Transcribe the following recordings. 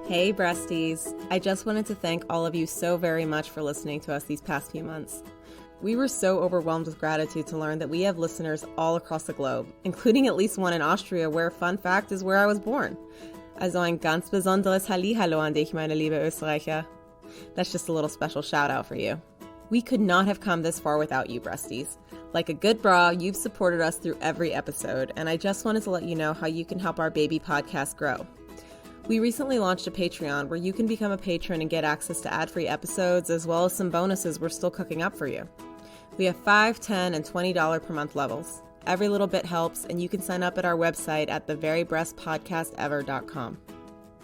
Hey Breasties! I just wanted to thank all of you so very much for listening to us these past few months. We were so overwhelmed with gratitude to learn that we have listeners all across the globe, including at least one in Austria where, fun fact, is where I was born. Also ein ganz besonderes Hallihallo an dich, meine liebe Österreicher. That's just a little special shout out for you. We could not have come this far without you, Breasties. Like a good bra, you've supported us through every episode, and I just wanted to let you know how you can help our baby podcast grow. We recently launched a Patreon where you can become a patron and get access to ad-free episodes as well as some bonuses we're still cooking up for you. We have $5, $10, and $20 per month levels. Every little bit helps, and you can sign up at our website at theverybreastpodcastever.com.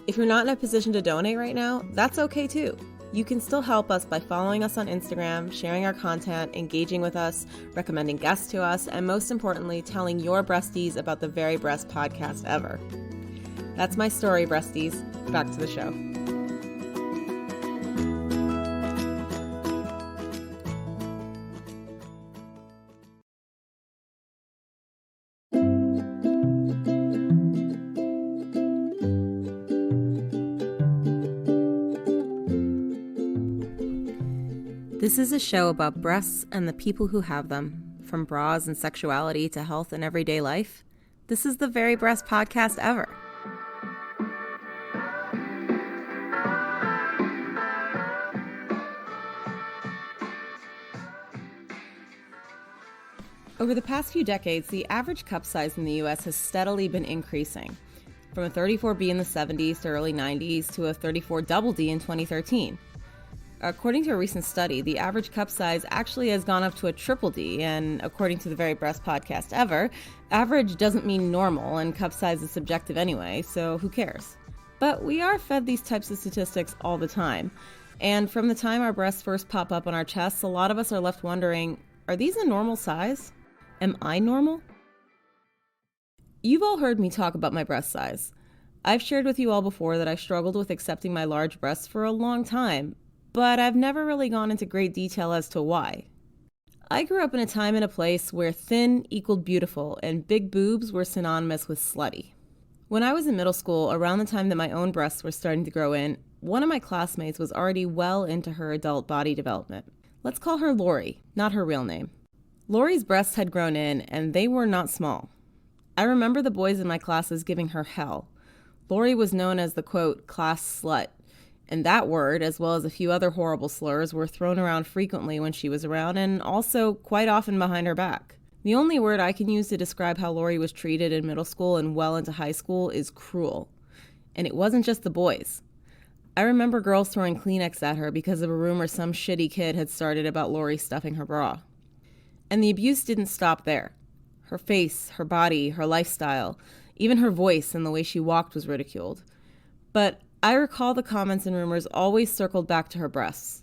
If you're not in a position to donate right now, that's okay too. You can still help us by following us on Instagram, sharing our content, engaging with us, recommending guests to us, and most importantly, telling your Breasties about the Very Breast Podcast Ever. That's my story, Breasties. Back to the show. This is a show about breasts and the people who have them, from bras and sexuality to health and everyday life. This is the Very Breast Podcast Ever. Over the past few decades, the average cup size in the U.S. has steadily been increasing, from a 34B in the 70s to early 90s to a 34 Double D in 2013. According to a recent study, the average cup size actually has gone up to a triple D, and according to the Very Breast Podcast Ever, average doesn't mean normal, and cup size is subjective anyway, so who cares? But we are fed these types of statistics all the time, and from the time our breasts first pop up on our chests, a lot of us are left wondering, are these a normal size? Am I normal? You've all heard me talk about my breast size. I've shared with you all before that I struggled with accepting my large breasts for a long time, but I've never really gone into great detail as to why. I grew up in a time and a place where thin equaled beautiful and big boobs were synonymous with slutty. When I was in middle school, around the time that my own breasts were starting to grow in, one of my classmates was already well into her adult body development. Let's call her Lori, not her real name. Lori's breasts had grown in, and they were not small. I remember the boys in my classes giving her hell. Lori was known as the, quote, class slut, and that word, as well as a few other horrible slurs, were thrown around frequently when she was around, and also quite often behind her back. The only word I can use to describe how Lori was treated in middle school and well into high school is cruel. And it wasn't just the boys. I remember girls throwing Kleenex at her because of a rumor some shitty kid had started about Lori stuffing her bra. And the abuse didn't stop there. Her face, her body, her lifestyle, even her voice and the way she walked was ridiculed. But I recall the comments and rumors always circled back to her breasts.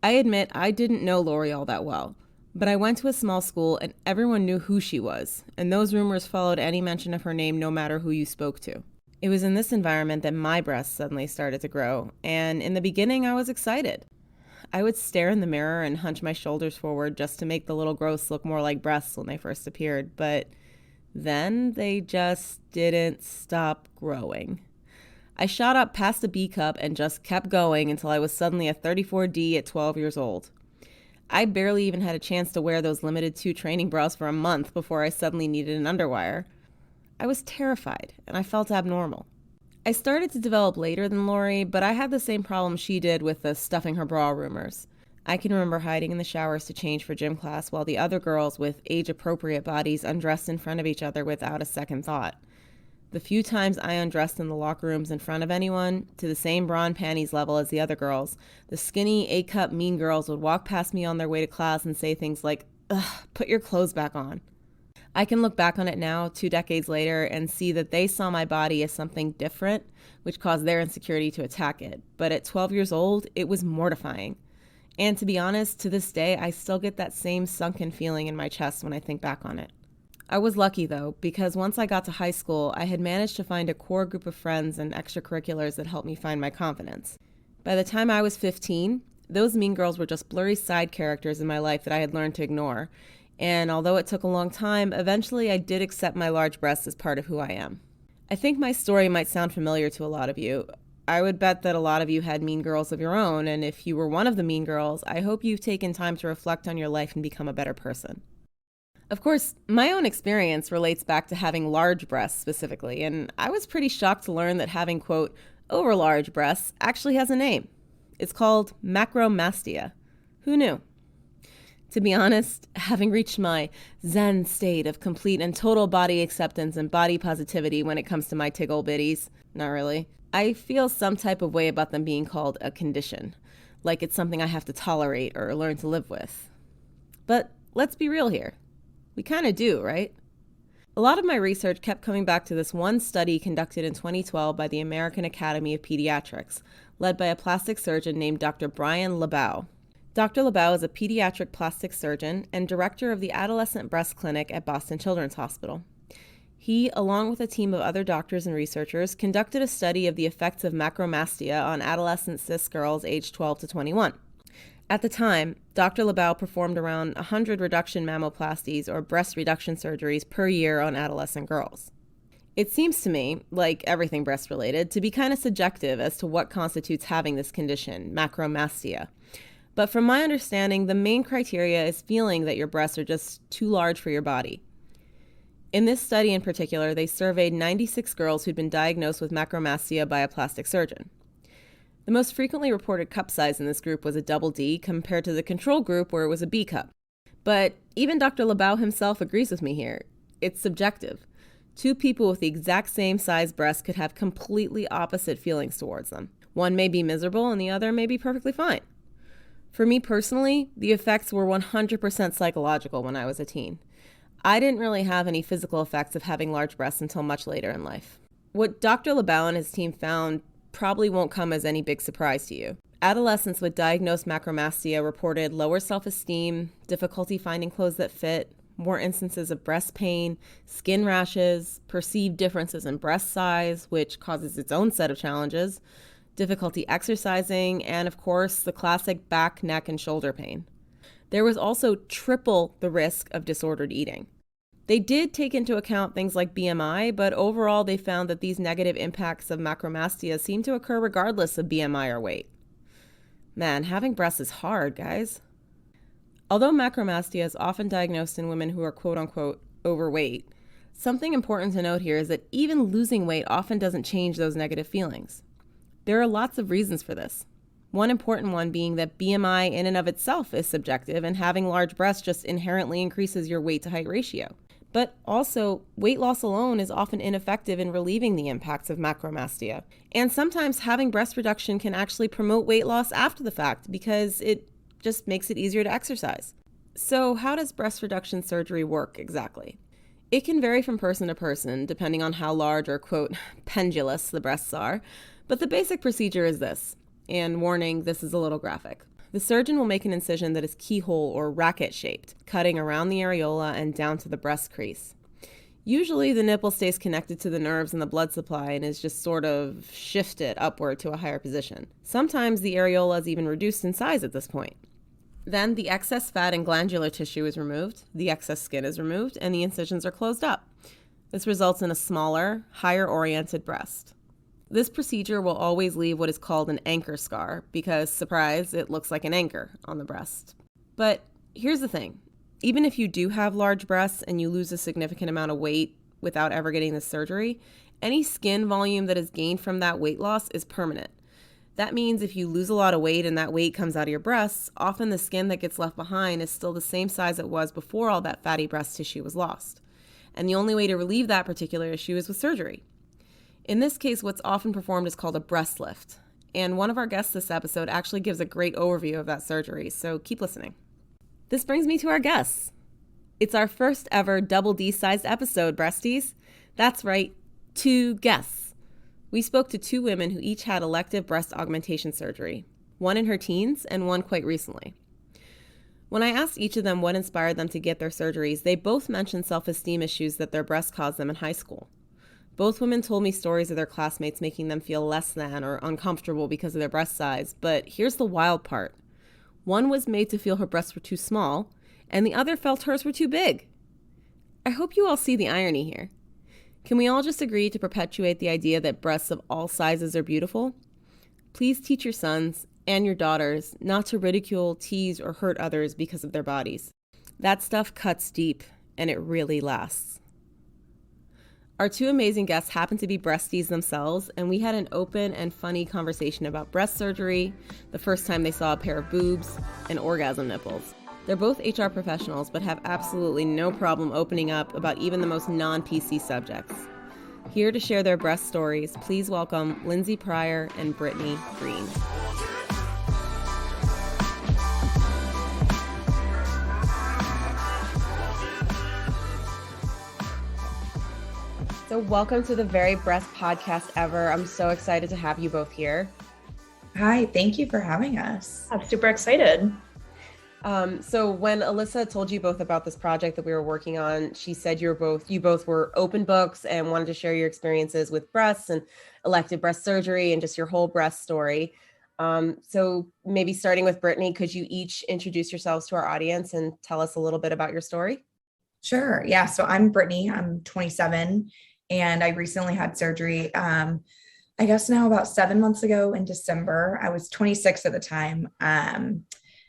I admit I didn't know Lori all that well, but I went to a small school and everyone knew who she was, and those rumors followed any mention of her name no matter who you spoke to. It was in this environment that my breasts suddenly started to grow, and in the beginning I was excited. I would stare in the mirror and hunch my shoulders forward just to make the little growths look more like breasts when they first appeared, but then they just didn't stop growing. I shot up past a B cup and just kept going until I was suddenly a 34D at 12 years old. I barely even had a chance to wear those limited 2 training bras for a month before I suddenly needed an underwire. I was terrified, and I felt abnormal. I started to develop later than Lori, but I had the same problem she did with the stuffing her bra rumors. I can remember hiding in the showers to change for gym class while the other girls with age-appropriate bodies undressed in front of each other without a second thought. The few times I undressed in the locker rooms in front of anyone, to the same bra and panties level as the other girls, the skinny, A-cup mean girls would walk past me on their way to class and say things like, "Ugh, put your clothes back on." I can look back on it now, 2 decades later, and see that they saw my body as something different, which caused their insecurity to attack it. But at 12 years old, it was mortifying. And to be honest, to this day, I still get that same sunken feeling in my chest when I think back on it. I was lucky, though, because once I got to high school, I had managed to find a core group of friends and extracurriculars that helped me find my confidence. By the time I was 15, those mean girls were just blurry side characters in my life that I had learned to ignore. And although it took a long time, eventually I did accept my large breasts as part of who I am. I think my story might sound familiar to a lot of you. I would bet that a lot of you had mean girls of your own, and if you were one of the mean girls, I hope you've taken time to reflect on your life and become a better person. Of course, my own experience relates back to having large breasts specifically, and I was pretty shocked to learn that having, quote, overlarge breasts actually has a name. It's called macromastia. Who knew? To be honest, having reached my zen state of complete and total body acceptance and body positivity when it comes to my tiggle bitties, not really, I feel some type of way about them being called a condition, like it's something I have to tolerate or learn to live with. But let's be real here. We kind of do, right? A lot of my research kept coming back to this one study conducted in 2012 by the American Academy of Pediatrics, led by a plastic surgeon named Dr. Brian LeBow. Dr. LeBow is a pediatric plastic surgeon and director of the Adolescent Breast Clinic at Boston Children's Hospital. He, along with a team of other doctors and researchers, conducted a study of the effects of macromastia on adolescent cis girls aged 12 to 21. At the time, Dr. LeBow performed around 100 reduction mammoplasties or breast reduction surgeries per year on adolescent girls. It seems to me, like everything breast-related, to be kind of subjective as to what constitutes having this condition, macromastia. But from my understanding, the main criteria is feeling that your breasts are just too large for your body. In this study in particular, they surveyed 96 girls who'd been diagnosed with macromastia by a plastic surgeon. The most frequently reported cup size in this group was a double D compared to the control group where it was a B cup. But even Dr. LeBow himself agrees with me here. It's subjective. Two people with the exact same size breasts could have completely opposite feelings towards them. One may be miserable and the other may be perfectly fine. For me personally, the effects were 100% psychological when I was a teen. I didn't really have any physical effects of having large breasts until much later in life. What Dr. LeBow and his team found probably won't come as any big surprise to you. Adolescents with diagnosed macromastia reported lower self-esteem, difficulty finding clothes that fit, more instances of breast pain, skin rashes, perceived differences in breast size, which causes its own set of challenges, difficulty exercising, and of course, the classic back, neck, and shoulder pain. There was also triple the risk of disordered eating. They did take into account things like BMI, but overall they found that these negative impacts of macromastia seem to occur regardless of BMI or weight. Man, having breasts is hard, guys. Although macromastia is often diagnosed in women who are quote-unquote overweight, something important to note here is that even losing weight often doesn't change those negative feelings. There are lots of reasons for this. One important one being that BMI in and of itself is subjective, and having large breasts just inherently increases your weight to height ratio. But also, weight loss alone is often ineffective in relieving the impacts of macromastia. And sometimes having breast reduction can actually promote weight loss after the fact because it just makes it easier to exercise. So how does breast reduction surgery work exactly? It can vary from person to person depending on how large or quote pendulous the breasts are, but the basic procedure is this. And warning, this is a little graphic. The surgeon will make an incision that is keyhole or racket shaped, cutting around the areola and down to the breast crease. Usually the nipple stays connected to the nerves and the blood supply and is just sort of shifted upward to a higher position. Sometimes the areola is even reduced in size at this point. Then the excess fat and glandular tissue is removed, the excess skin is removed, and the incisions are closed up. This results in a smaller, higher-oriented breast. This procedure will always leave what is called an anchor scar because, surprise, it looks like an anchor on the breast. But here's the thing. Even if you do have large breasts and you lose a significant amount of weight without ever getting the surgery, any skin volume that is gained from that weight loss is permanent. That means if you lose a lot of weight and that weight comes out of your breasts, often the skin that gets left behind is still the same size it was before all that fatty breast tissue was lost. And the only way to relieve that particular issue is with surgery. In this case, what's often performed is called a breast lift. And one of our guests this episode actually gives a great overview of that surgery, so keep listening. This brings me to our guests. It's our first ever Double D sized episode, Breasties. That's right, 2 guests. We spoke to 2 women who each had elective breast augmentation surgery, one in her teens and one quite recently. When I asked each of them what inspired them to get their surgeries, they both mentioned self-esteem issues that their breasts caused them in high school. Both women told me stories of their classmates making them feel less than or uncomfortable because of their breast size, but here's the wild part. One was made to feel her breasts were too small, and the other felt hers were too big. I hope you all see the irony here. Can we all just agree to perpetuate the idea that breasts of all sizes are beautiful? Please teach your sons and your daughters not to ridicule, tease, or hurt others because of their bodies. That stuff cuts deep, and it really lasts. Our two amazing guests happen to be breasties themselves, and we had an open and funny conversation about breast surgery, the first time they saw a pair of boobs, and orgasm nipples. They're both HR professionals, but have absolutely no problem opening up about even the most non-PC subjects. Here to share their breast stories, please welcome Lindsay Pryor and Brittany Green. So welcome to the very breast podcast ever. I'm so excited to have you both here. Hi, thank you for having us. I'm super excited. So when Alyssa told you both about this project that we were working on, she said you both were open books and wanted to share your experiences with breasts and elective breast surgery and just your whole breast story. So maybe starting with Brittany, could you each introduce yourselves to our audience and tell us a little bit about your story? Sure. Yeah. So I'm Brittany. I'm 27 and I recently had surgery. I guess now about 7 months ago in December. I was 26 at the time.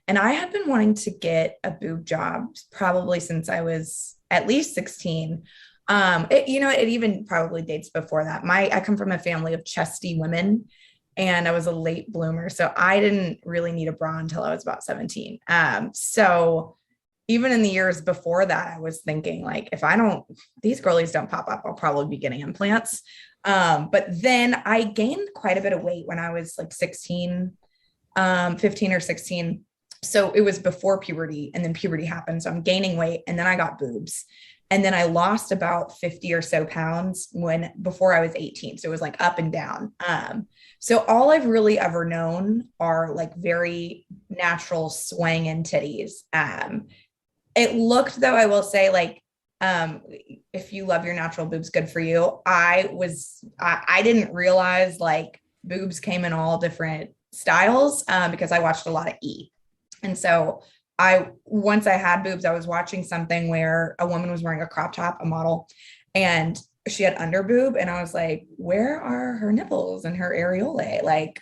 And I had been wanting to get a boob job probably since I was at least 16. It even probably dates before that. I come from a family of chesty women and I was a late bloomer. So I didn't really need a bra until I was about 17. So even in the years before that, I was thinking like, these girlies don't pop up, I'll probably be getting implants. But then I gained quite a bit of weight when I was like 15 or 16. So it was before puberty and then puberty happened. So I'm gaining weight and then I got boobs and then I lost about 50 or so pounds before I was 18. So it was like up and down. So all I've really ever known are like very natural swanging titties. It looked though, I will say like, if you love your natural boobs, good for you. I didn't realize like boobs came in all different styles, because I watched a lot of E! And so once I had boobs, I was watching something where a woman was wearing a crop top, a model, and she had under boob. And I was like, where are her nipples and her areolae? Like,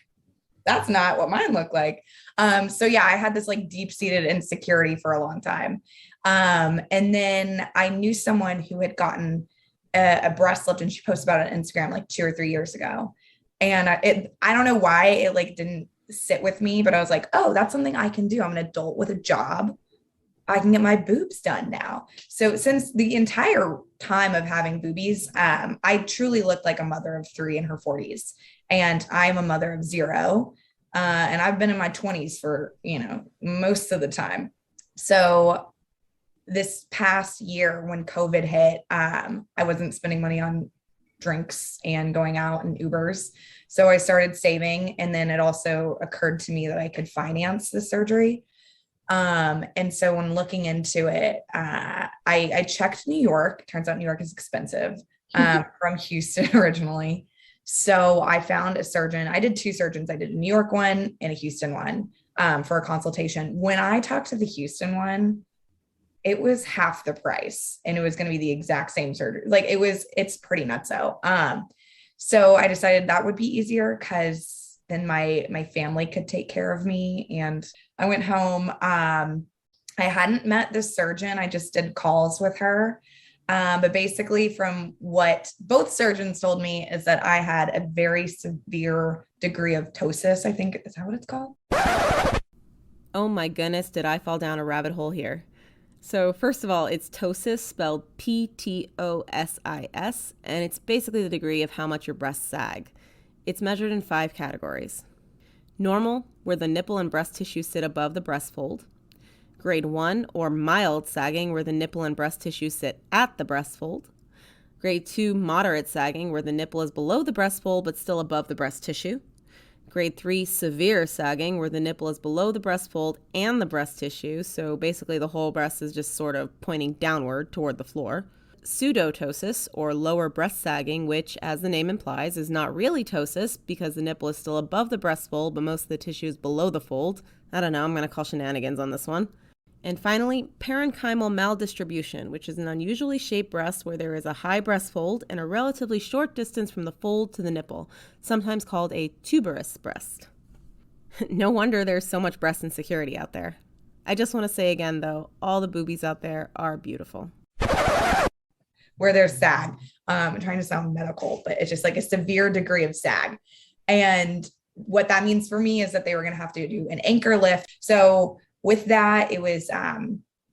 that's not what mine looked like. So yeah, I had this like deep-seated insecurity for a long time. And then I knew someone who had gotten a breast lift and she posted about it on Instagram like 2 or 3 years ago. And I don't know why it like didn't sit with me, but I was like, oh, that's something I can do. I'm an adult with a job. I can get my boobs done now. So since the entire time of having boobies, I truly looked like a mother of 3 in her 40s. And I'm a mother of 0. And I've been in my 20s for, most of the time. So this past year when COVID hit, I wasn't spending money on drinks and going out and Ubers. So I started saving. And then it also occurred to me that I could finance the surgery. And so when looking into it, I checked New York. Turns out New York is expensive, from Houston originally. So I found a surgeon. I did 2 surgeons. I did a New York one and a Houston one, for a consultation. When I talked to the Houston one, it was half the price and it was going to be the exact same surgery. Like it's pretty nutso. So I decided that would be easier because then my family could take care of me. And I went home. I hadn't met the surgeon. I just did calls with her. But basically from what both surgeons told me is that I had a very severe degree of ptosis. I think, is that what it's called? Oh my goodness, did I fall down a rabbit hole here? So first of all, it's ptosis, spelled Ptosis, and it's basically the degree of how much your breasts sag. It's measured in 5 categories. Normal, where the nipple and breast tissue sit above the breast fold. Grade 1, or mild sagging, where the nipple and breast tissue sit at the breast fold. Grade 2, moderate sagging, where the nipple is below the breast fold but still above the breast tissue. Grade 3, severe sagging, where the nipple is below the breast fold and the breast tissue, so basically the whole breast is just sort of pointing downward toward the floor. Pseudotosis, or lower breast sagging, which, as the name implies, is not really ptosis because the nipple is still above the breast fold but most of the tissue is below the fold. I don't know, I'm going to call shenanigans on this one. And finally, parenchymal maldistribution, which is an unusually shaped breast where there is a high breast fold and a relatively short distance from the fold to the nipple, sometimes called a tuberous breast. No wonder there's so much breast insecurity out there. I just want to say again, though, all the boobies out there are beautiful. Where there's sag. I'm trying to sound medical, but it's just like a severe degree of sag. And what that means for me is that they were going to have to do an anchor lift. So with that, it was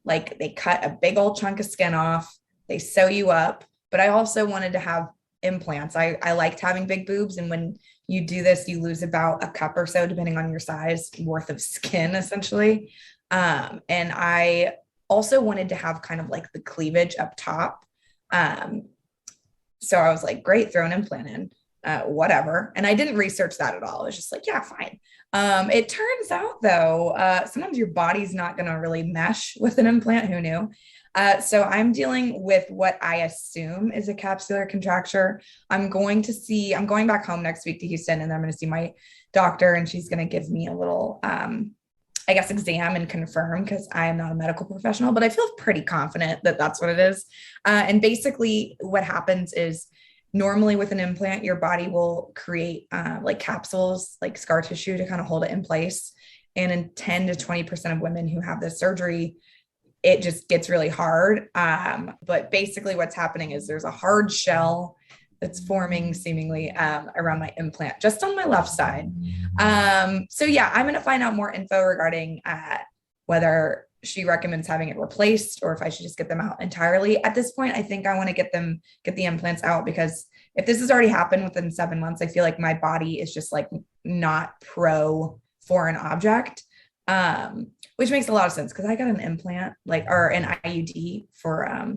like they cut a big old chunk of skin off, they sew you up. But I also wanted to have implants. I liked having big boobs. And when you do this, you lose about a cup or so, depending on your size, worth of skin, essentially. And I also wanted to have kind of like the cleavage up top. So I was like, great, throw an implant in, whatever. And I didn't research that at all. It was just like, yeah, fine. It turns out though, sometimes your body's not going to really mesh with an implant. Who knew? So I'm dealing with what I assume is a capsular contracture. I'm going back home next week to Houston, and then I'm going to see my doctor, and she's going to give me a little, I guess, exam and confirm, because I am not a medical professional, but I feel pretty confident that that's what it is. And basically what happens is normally with an implant, your body will create like capsules, like scar tissue to kind of hold it in place. And in 10 to 20% of women who have this surgery, it just gets really hard. But basically what's happening is there's a hard shell that's forming seemingly around my implant, just on my left side. So yeah, I'm going to find out more info regarding whether she recommends having it replaced or if I should just get them out entirely. At this point, I think I want to get the implants out, because if this has already happened within 7 months, I feel like my body is just like not pro foreign object. Which makes a lot of sense, because I got an implant, or an IUD for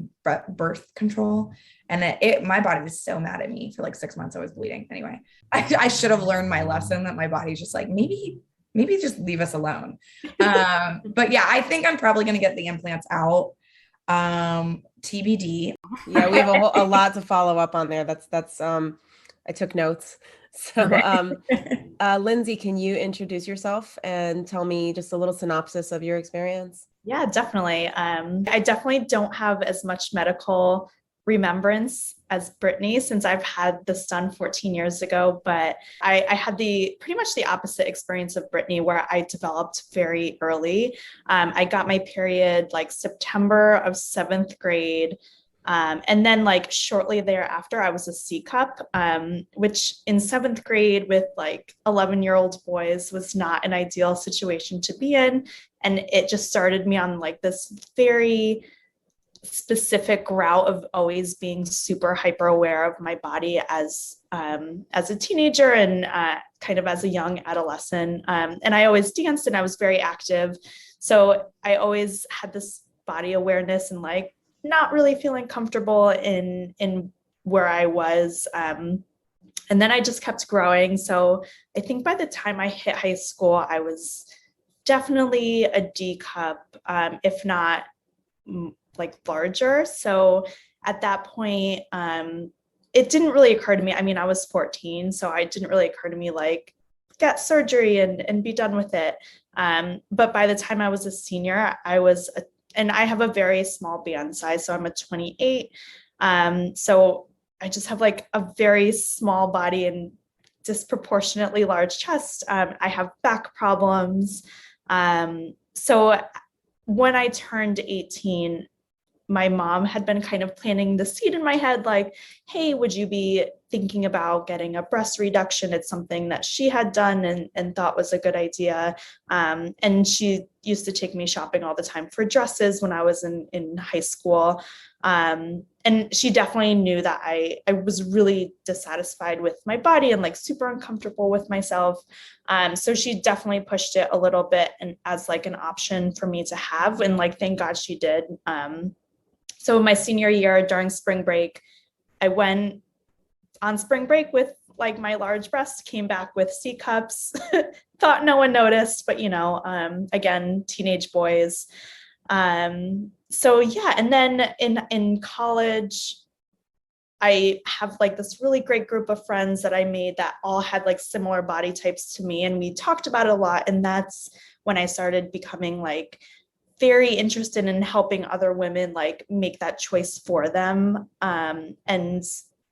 birth control, and my body was so mad at me for like 6 months. I was bleeding. Anyway, I should have learned my lesson that my body's just like, maybe just leave us alone. But yeah, I think I'm probably going to get the implants out. TBD. Yeah, we have a lot to follow up on there. That's I took notes. So, Lindsay, can you introduce yourself and tell me just a little synopsis of your experience? Yeah, definitely. I definitely don't have as much medical remembrance as Brittany, since I've had this done 14 years ago, but I had pretty much the opposite experience of Brittany, where I developed very early. I got my period like September of 7th grade. And then like shortly thereafter, I was a C cup, which in 7th grade with like 11-year-old boys was not an ideal situation to be in. And it just started me on like this very specific route of always being super hyper aware of my body as a teenager and kind of as a young adolescent. And I always danced and I was very active. So I always had this body awareness and like not really feeling comfortable in where I was. And then I just kept growing. So I think by the time I hit high school, I was definitely a D cup, if not like larger. So at that point, it didn't really occur to me. I mean, I was 14, so it didn't really occur to me like get surgery and be done with it. But by the time I was a senior, and I have a very small band size, so I'm a 28. So I just have like a very small body and disproportionately large chest. I have back problems. So when I turned 18, my mom had been kind of planting the seed in my head, like, hey, would you be thinking about getting a breast reduction? It's something that she had done and thought was a good idea. And she used to take me shopping all the time for dresses when I was in high school. And she definitely knew that I was really dissatisfied with my body and like super uncomfortable with myself. So she definitely pushed it a little bit and as like an option for me to have. And like, thank God she did. So my senior year during spring break, I went on spring break with like my large breast, came back with C cups, thought no one noticed, but again, teenage boys. So yeah. And then in college, I have like this really great group of friends that I made that all had like similar body types to me. And we talked about it a lot. And that's when I started becoming like very interested in helping other women like make that choice for them. And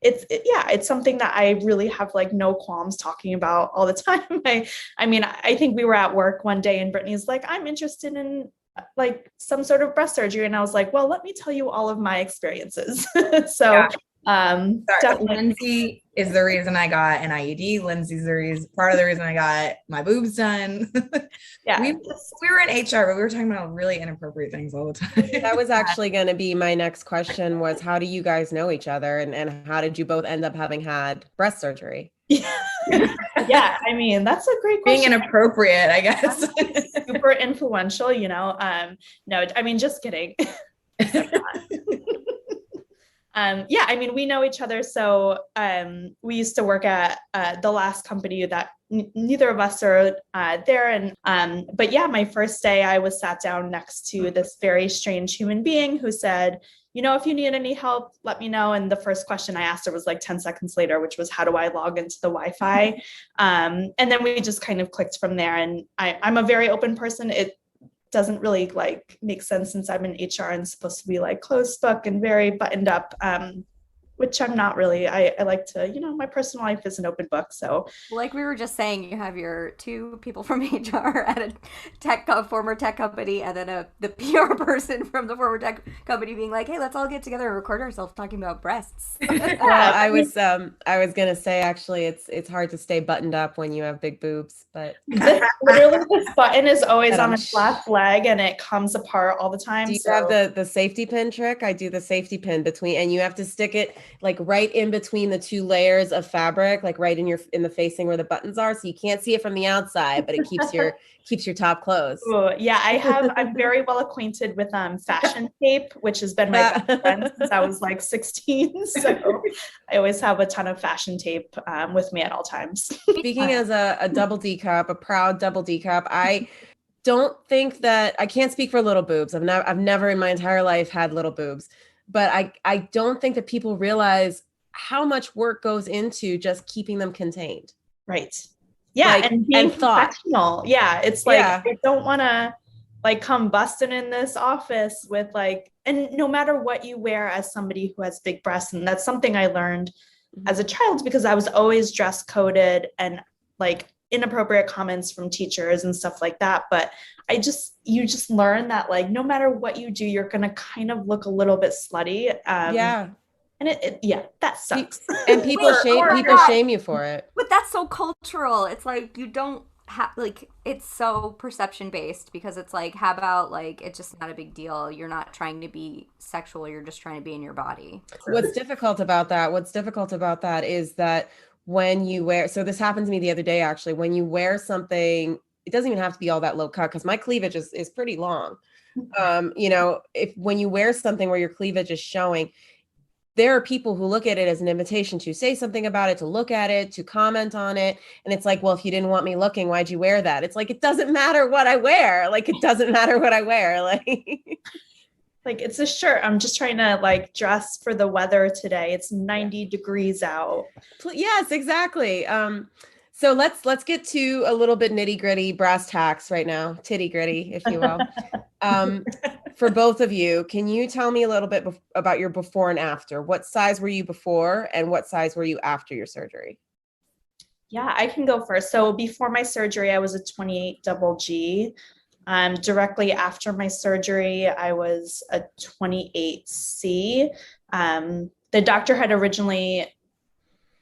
it's something that I really have like no qualms talking about all the time. I mean, I think we were at work one day and Brittany's like, I'm interested in like some sort of breast surgery. And I was like, well, let me tell you all of my experiences. So definitely. Lindsay is the reason I got an IUD. Lindsay's part of the reason I got my boobs done. Yeah. We were in HR, but we were talking about really inappropriate things all the time. That was actually going to be my next question, was how do you guys know each other, and how did you both end up having had breast surgery? Yeah, I mean, that's a great question. Being inappropriate, I guess. Super influential, you know. No, I mean, just kidding. Yeah, I mean, we know each other. So we used to work at the last company that neither of us are there. But yeah, my first day I was sat down next to this very strange human being who said, you know, if you need any help, let me know. And the first question I asked her was like 10 seconds later, which was, how do I log into the Wi-Fi? And then we just kind of clicked from there. And I'm a very open person. It doesn't really like make sense since I'm in HR and supposed to be like closed book and very buttoned up, which I'm not really. I like to, you know, my personal life is an open book. So like we were just saying, you have your two people from HR at a former tech company, and then the PR person from the former tech company being like, hey, let's all get together and record ourselves talking about breasts. Well, I was gonna say, actually, it's hard to stay buttoned up when you have big boobs, but literally this button is always on its left leg and it comes apart all the time. Do you have the safety pin trick? I do the safety pin between, and you have to stick it like right in between the two layers of fabric, like right in the facing where the buttons are, so you can't see it from the outside, but it keeps your top closed. Ooh, yeah, I'm very well acquainted with fashion tape, which has been my best friend since I was like 16. So I always have a ton of fashion tape with me at all times. Speaking as a double D cup, a proud double D cup, I don't think that I can't speak for little boobs. I've never in my entire life had little boobs, but I don't think that people realize how much work goes into just keeping them contained. Right. Yeah. Like, and being professional. Yeah. It's like, I don't want to like come busting in this office with like, and no matter what you wear as somebody who has big breasts. And that's something I learned as a child, because I was always dress coded and like inappropriate comments from teachers and stuff like that. But you just learn that like, no matter what you do, you're going to kind of look a little bit slutty. Yeah. And that sucks. And people shame you for it. But that's so cultural. It's like, you don't have, like, it's so perception based, because it's like, how about like, it's just not a big deal. You're not trying to be sexual. You're just trying to be in your body. What's difficult about that is that when you wear, so this happened to me the other day, actually, when you wear something, it doesn't even have to be all that low cut, because my cleavage is pretty long. You know, when you wear something where your cleavage is showing, there are people who look at it as an invitation to say something about it, to look at it, to comment on it. And it's like, well, if you didn't want me looking, why'd you wear that? It's like, it doesn't matter what I wear. Like, it doesn't matter what I wear. Like, it's a shirt. I'm just trying to like dress for the weather today. It's 90 degrees out. Yes, exactly. So let's get to a little bit nitty gritty brass tacks right now, titty gritty, if you will. For both of you, can you tell me a little bit about your before and after? What size were you before and what size were you after your surgery? Yeah, I can go first. So before my surgery, I was a 28 double G. Directly after my surgery, I was a 28C. The doctor had originally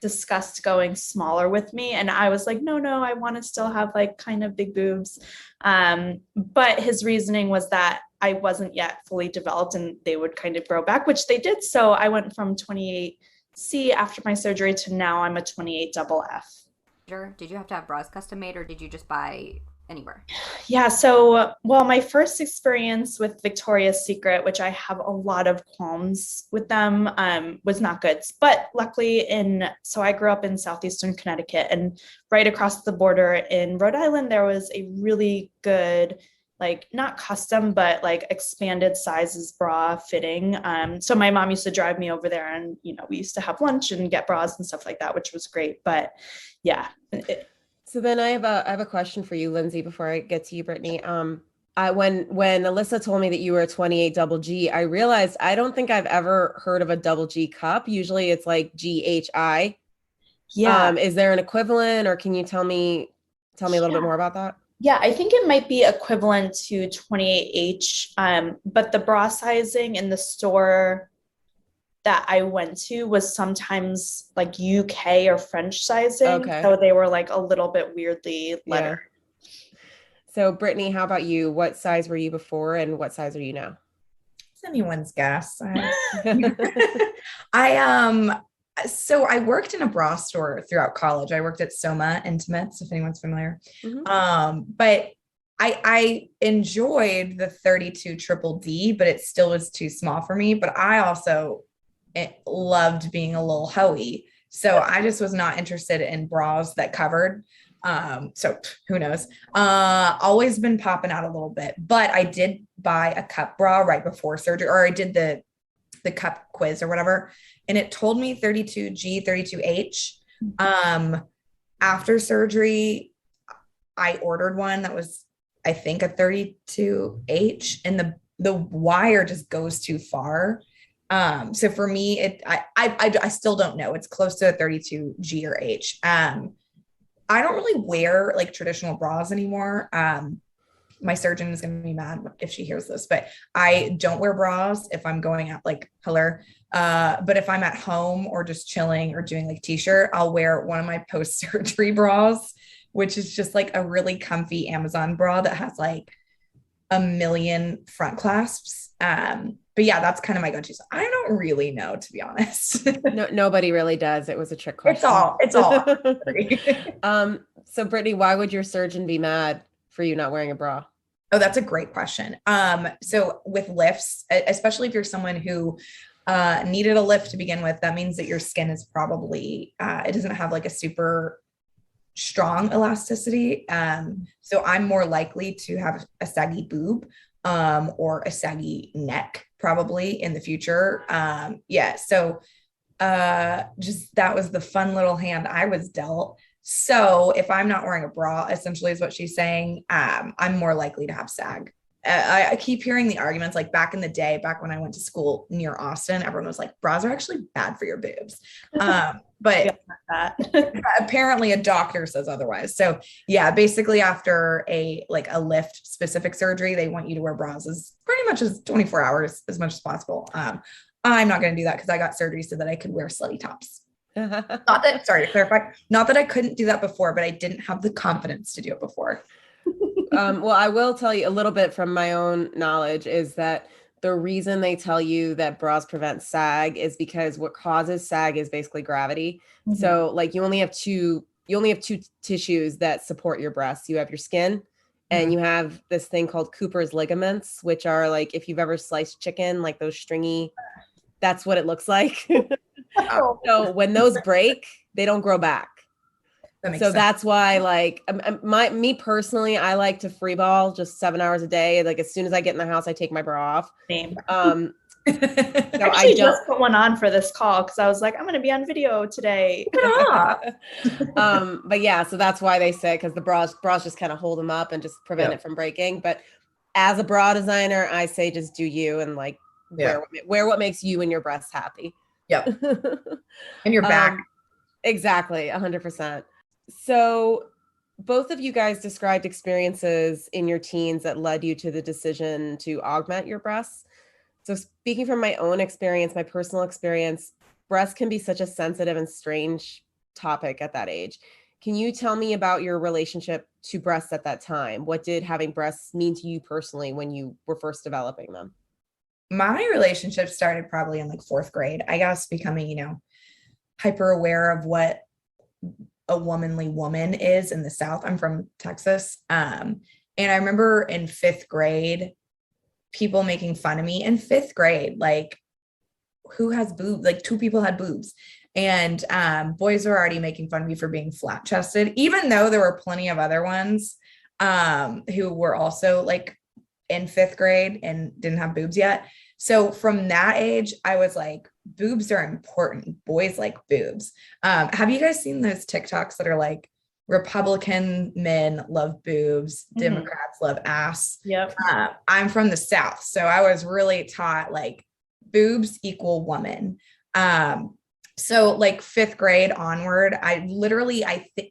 discussed going smaller with me, and I was like, no, I want to still have like kind of big boobs. But his reasoning was that I wasn't yet fully developed and they would kind of grow back, which they did. So I went from 28C after my surgery to now I'm a 28 double F. Did you have to have bras custom made, or did you just buy anywhere? Yeah. So, well, my first experience with Victoria's Secret, which I have a lot of qualms with them, was not good. But luckily so I grew up in Southeastern Connecticut, and right across the border in Rhode Island, there was a really good, like not custom, but like expanded sizes bra fitting. So my mom used to drive me over there, and, you know, we used to have lunch and get bras and stuff like that, which was great. But yeah. So then I have a question for you, Lindsay, before I get to you, Brittany. When Alyssa told me that you were a 28 double G, I realized I don't think I've ever heard of a double G cup. Usually it's like GHI. Yeah. Is there an equivalent, or can you tell me a little bit more about that? Yeah, I think it might be equivalent to 28H, but the bra sizing in the store that I went to was sometimes like UK or French sizing. Okay. So they were like a little bit weirdly lettered. So Brittany, how about you? What size were you before and what size are you now? It's anyone's guess. So I worked in a bra store throughout college. I worked at Soma Intimates, if anyone's familiar. But I enjoyed the 32 triple D, but it still was too small for me. But I also loved being a little hoey. So I just was not interested in bras that covered. So who knows? Always been popping out a little bit, but I did buy a cup bra right before surgery, or I did the cup quiz or whatever. And it told me 32G, 32H. After surgery, I ordered one that was, I think, a 32H, and the wire just goes too far. So for me, I still don't know. It's close to a 32G or H. I don't really wear like traditional bras anymore. My surgeon is going to be mad if she hears this, but I don't wear bras if I'm going out like color. But if I'm at home or just chilling or doing like t-shirt, I'll wear one of my post-surgery bras, which is just like a really comfy Amazon bra that has like a million front clasps. But yeah, that's kind of my go-to. So I don't really know, to be honest. No, nobody really does. It was a trick question. It's all. So Brittany, why would your surgeon be mad for you not wearing a bra? Oh, that's a great question. So with lifts, especially if you're someone who needed a lift to begin with, that means that your skin is probably, it doesn't have like a super strong elasticity. So I'm more likely to have a saggy boob or a saggy neck probably in the future. So just that was the fun little hand I was dealt. So if I'm not wearing a bra, essentially is what she's saying, I'm more likely to have sag. I keep hearing the arguments, like back in the day, back when I went to school near Austin, everyone was like, bras are actually bad for your boobs. But apparently a doctor says otherwise. So yeah, basically after a lift specific surgery, they want you to wear bras as pretty much as 24 hours as much as possible. I'm not going to do that because I got surgery so that I could wear slutty tops. Sorry to clarify, not that I couldn't do that before, but I didn't have the confidence to do it before. Well, I will tell you a little bit from my own knowledge is that the reason they tell you that bras prevent sag is because what causes sag is basically gravity. Mm-hmm. So like you only have two tissues that support your breasts. You have your skin and you have this thing called Cooper's ligaments, which are like, if you've ever sliced chicken, like those stringy, that's what it looks like. So when those break, they don't grow back. That's why, like, me personally, I like to free ball just 7 hours a day. Like as soon as I get in the house, I take my bra off. Same. So I just put one on for this call because I was like, I'm going to be on video today. But yeah, so that's why they say, because the bras just kind of hold them up and just prevent it from breaking. But as a bra designer, I say just do you and like wear what makes you and your breasts happy. Yep. And your back. Exactly, 100%. So both of you guys described experiences in your teens that led you to the decision to augment your breasts. So speaking from my own experience, my personal experience, breasts can be such a sensitive and strange topic at that age. Can you tell me about your relationship to breasts at that time? What did having breasts mean to you personally when you were first developing them? My relationship started probably in like 4th grade, I guess, becoming, hyper aware of what a womanly woman is in the South. I'm from Texas. And I remember in 5th grade, people making fun of me in 5th grade, like who has boobs? Like 2 people had boobs. And boys were already making fun of me for being flat chested, even though there were plenty of other ones who were also like in 5th grade and didn't have boobs yet. So from that age, I was like, boobs are important. Boys like boobs. Have you guys seen those TikToks that are like Republican men love boobs, Democrats love ass. Yep. I'm from the South, so I was really taught like boobs equal woman. So like 5th grade onward, I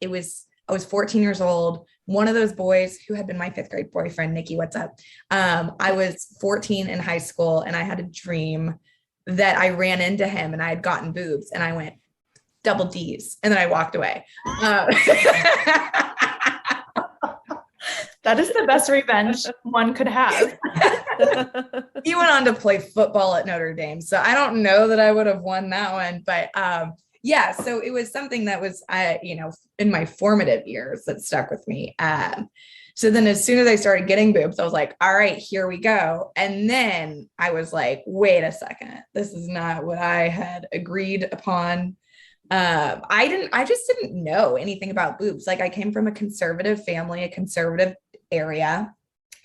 was 14 years old. One of those boys who had been my 5th grade boyfriend, Nikki, what's up? I was 14 in high school, and I had a dream that I ran into him and I had gotten boobs, and I went, double D's. And then I walked away. That is the best revenge one could have. He went on to play football at Notre Dame. So I don't know that I would have won that one, but yeah, so it was something that was, in my formative years that stuck with me. So then as soon as I started getting boobs, I was like, all right, here we go. And then I was like, wait a second, this is not what I had agreed upon. I just didn't know anything about boobs. Like I came from a conservative family, a conservative area.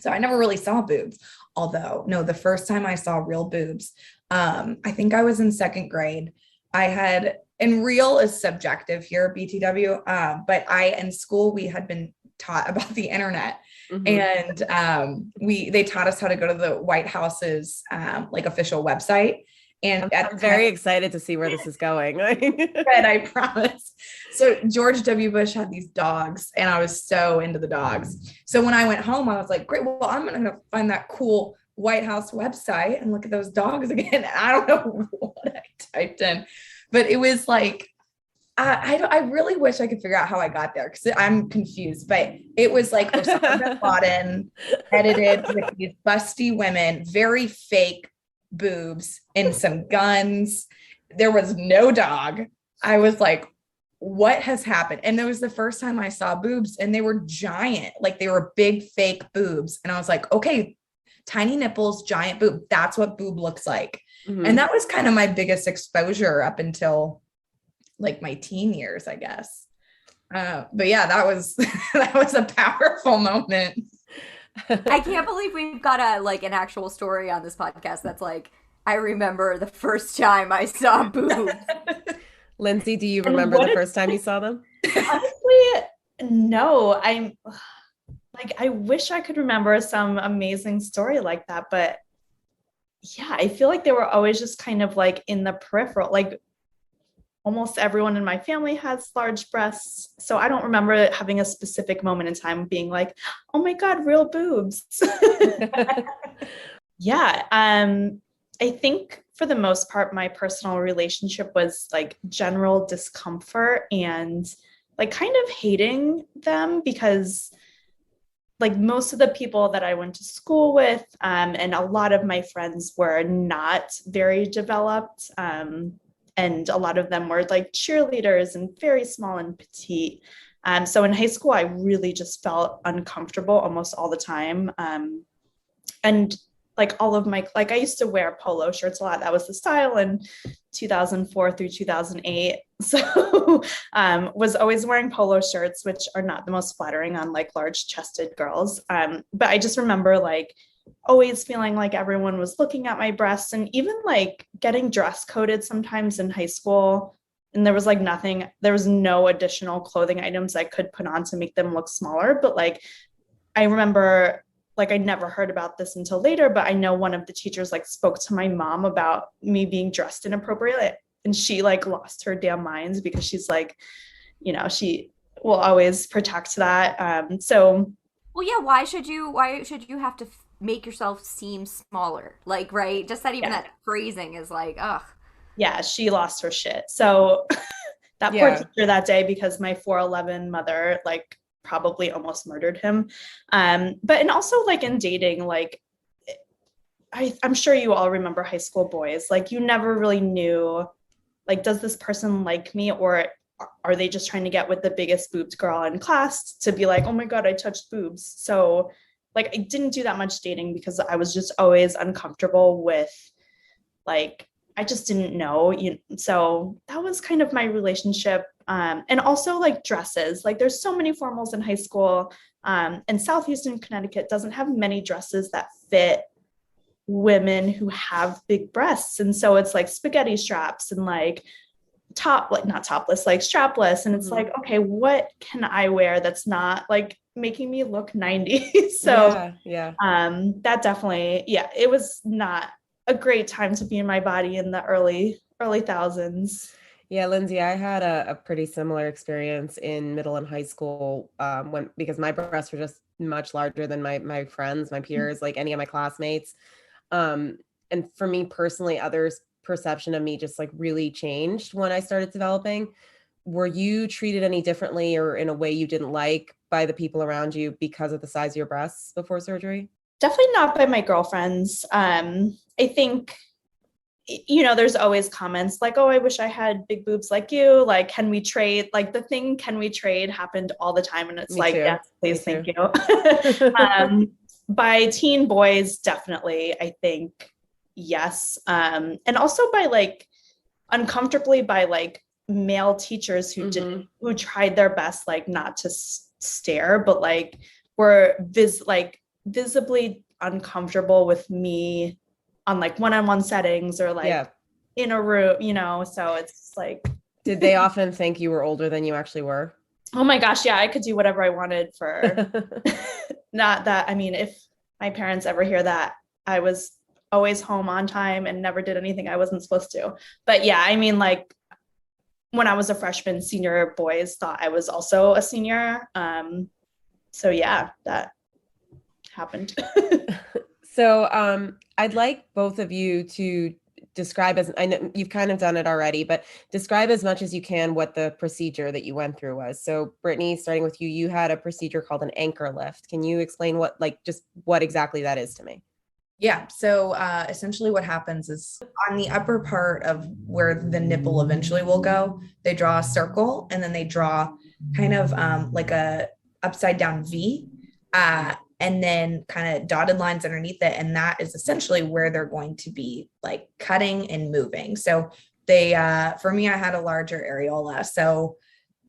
So I never really saw boobs. Although, no, the first time I saw real boobs, I think I was in 2nd grade. And real is subjective here, BTW. But in school, we had been taught about the internet. And they taught us how to go to the White House's like official website. And I'm very excited to see where this is going. I promise. So George W. Bush had these dogs, and I was so into the dogs. So when I went home, I was like, great, well, I'm going to find that cool White House website and look at those dogs again. And I don't know what I typed in, but it was like, I really wish I could figure out how I got there because I'm confused, but it was like Osama bin Laden edited with these busty women, very fake boobs and some guns. There was no dog. I was like, what has happened? And it was the first time I saw boobs, and they were giant, like they were big fake boobs. And I was like, okay, tiny nipples, giant boob. That's what boob looks like. And that was kind of my biggest exposure up until like my teen years, I guess. But yeah, that was a powerful moment. I can't believe we've got an actual story on this podcast that's like, I remember the first time I saw boobs. Lindsay, do you remember the first time you saw them? Honestly, no. I wish I could remember some amazing story like that, but yeah, I feel like they were always just kind of like in the peripheral. Like almost everyone in my family has large breasts. So I don't remember having a specific moment in time being like, oh my God, real boobs. Yeah. I think for the most part, my personal relationship was like general discomfort and like kind of hating them because like most of the people that I went to school with and a lot of my friends were not very developed. And a lot of them were like cheerleaders and very small and petite. So in high school, I really just felt uncomfortable almost all the time. And like all of my, like I used to wear polo shirts a lot. That was the style in 2004 through 2008. So was always wearing polo shirts, which are not the most flattering on like large chested girls. But I just remember like always feeling like everyone was looking at my breasts and even like getting dress coded sometimes in high school. And there was like nothing, there was no additional clothing items I could put on to make them look smaller. But like, I remember like, I never heard about this until later, but I know one of the teachers like spoke to my mom about me being dressed inappropriately. And she like lost her damn minds because she's like, you know, she will always protect that. Well, yeah, why should you have to make yourself seem smaller? Like, right. Just that, even that phrasing is like, ugh. Yeah. She lost her shit. So that poor teacher that day, because my 4'11" mother, like, probably almost murdered him. But, and also like in dating, like, I'm sure you all remember high school boys, like you never really knew, like, does this person like me, or are they just trying to get with the biggest boobs girl in class to be like, oh my God, I touched boobs. So like, I didn't do that much dating because I was just always uncomfortable with, like, I just didn't know. So that was kind of my relationship. And also like dresses, like there's so many formals in high school, and Southeastern Connecticut doesn't have many dresses that fit women who have big breasts. And so it's like spaghetti straps and like not topless, like strapless. And it's like, okay, what can I wear that's not like making me look 90? So that definitely, it was not a great time to be in my body in the early thousands. Yeah, Lindsay, I had a pretty similar experience in middle and high school because my breasts were just much larger than my friends, my peers, like any of my classmates. And for me personally, others' perception of me just like really changed when I started developing. Were you treated any differently or in a way you didn't like by the people around you because of the size of your breasts before surgery? Definitely not by my girlfriends. I think, there's always comments like, oh, I wish I had big boobs like you. Like, can we trade? Like the thing, can we trade happened all the time. And it's yes, please, thank you. By teen boys, definitely, I think, yes. And also by like uncomfortably by like male teachers who who tried their best, like not to stare, but like were visibly uncomfortable with me on like one-on-one settings or like in a room, so it's like. Did they often think you were older than you actually were? Oh my gosh, yeah, I could do whatever I wanted for not that. I mean, if my parents ever hear that, I was always home on time and never did anything I wasn't supposed to. But yeah, I mean, like when I was a freshman, senior boys thought I was also a senior. So yeah, that happened. So I'd like both of you to describe, as I know you've kind of done it already, but describe as much as you can what the procedure that you went through was. So Brittany, starting with you, you had a procedure called an anchor lift. Can you explain what exactly that is to me? Yeah. So essentially what happens is on the upper part of where the nipple eventually will go, they draw a circle and then they draw kind of like a upside down V. And then kind of dotted lines underneath it. And that is essentially where they're going to be like cutting and moving. So they, for me, I had a larger areola. So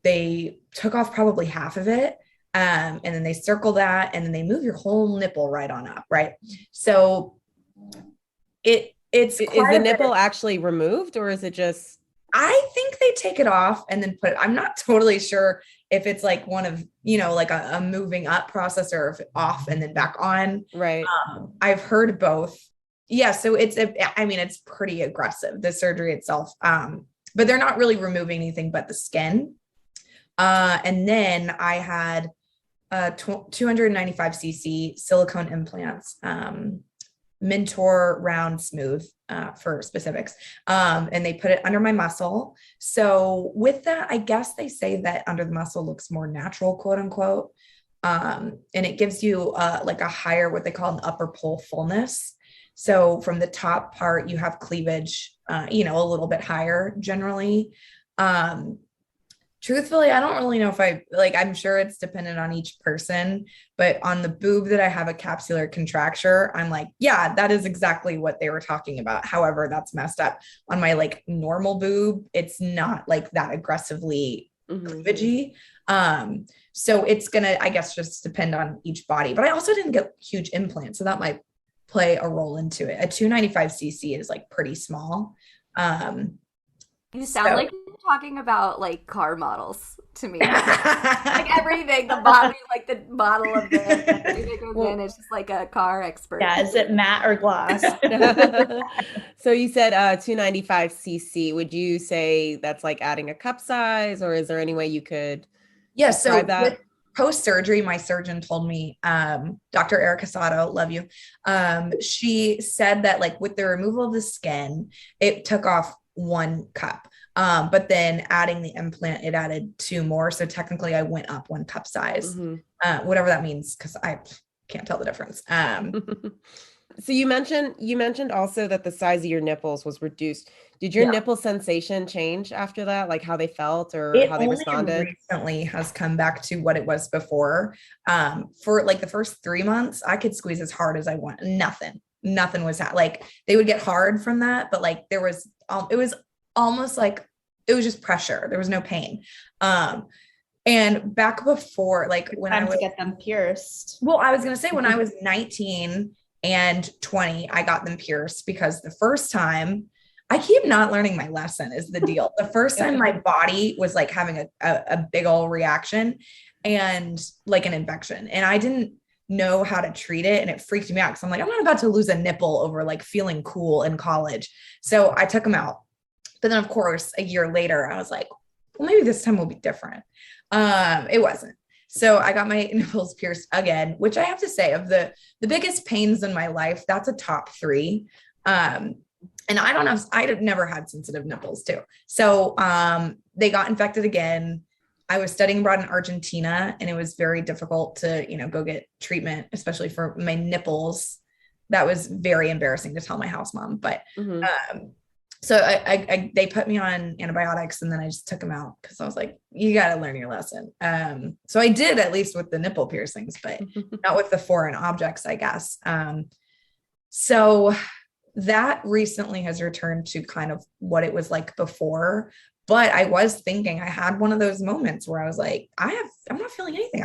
they took off probably half of it. And then they circle that and then they move your whole nipple right on up. Right. So it's is the nipple actually removed or is it just? I think they take it off and then put it, I'm not totally sure if it's like one of, like a moving up process or if off and then back on. Right. I've heard both. Yeah. So it's pretty aggressive, the surgery itself. But they're not really removing anything but the skin. And then I had 295cc silicone implants, Mentor Round Smooth, for specifics. And they put it under my muscle. So with that, I guess they say that under the muscle looks more natural, quote unquote. And it gives you like a higher, what they call an upper pole fullness. So from the top part, you have cleavage, a little bit higher generally. Truthfully, I don't really know if I'm sure it's dependent on each person, but on the boob that I have a capsular contracture, I'm like, yeah, that is exactly what they were talking about. However, that's messed up. On my like normal boob, it's not like that aggressively cleavagey. So it's gonna, I guess, just depend on each body, but I also didn't get huge implants. So that might play a role into it. A 295cc is like pretty small. You sound like you're talking about like car models to me. Like everything, the body, like the model of it goes in. It's just like a car expert. Yeah, is it matte or gloss? So you said 295cc. Would you say that's like adding a cup size, or is there any way you could describe that? Post-surgery, my surgeon told me, Dr. Erica Sato, love you. She said that like with the removal of the skin, it took off 1 cup. But then adding the implant, it added 2 more. So technically I went up 1 cup size, whatever that means, because I can't tell the difference. So you mentioned also that the size of your nipples was reduced. Did your nipple sensation change after that? Like how they felt or how they responded? Recently has come back to what it was before. For like the first 3 months, I could squeeze as hard as I want. Nothing was like they would get hard from that, but like there was, it was almost like it was just pressure. There was no pain. And back before, like when I was to get them pierced. Well, I was going to say when I was 19 and 20, I got them pierced because the first time I keep not learning my lesson is the deal. The first time my body was like having a big old reaction and like an infection, and I didn't know how to treat it. And it freaked me out because I'm like, I'm not about to lose a nipple over like feeling cool in college. So I took them out. But then of course, a year later, I was like, well, maybe this time will be different. It wasn't. So I got my nipples pierced again, which I have to say of the biggest pains in my life, that's a top 3. And I don't know, I've never had sensitive nipples too. So they got infected again. I was studying abroad in Argentina, and it was very difficult to, go get treatment, especially for my nipples. That was very embarrassing to tell my house mom. But so they put me on antibiotics, and then I just took them out because I was like, you got to learn your lesson. So I did, at least with the nipple piercings, but not with the foreign objects, I guess. So that recently has returned to kind of what it was like before. But I was thinking, I had one of those moments where I was like, I'm not feeling anything.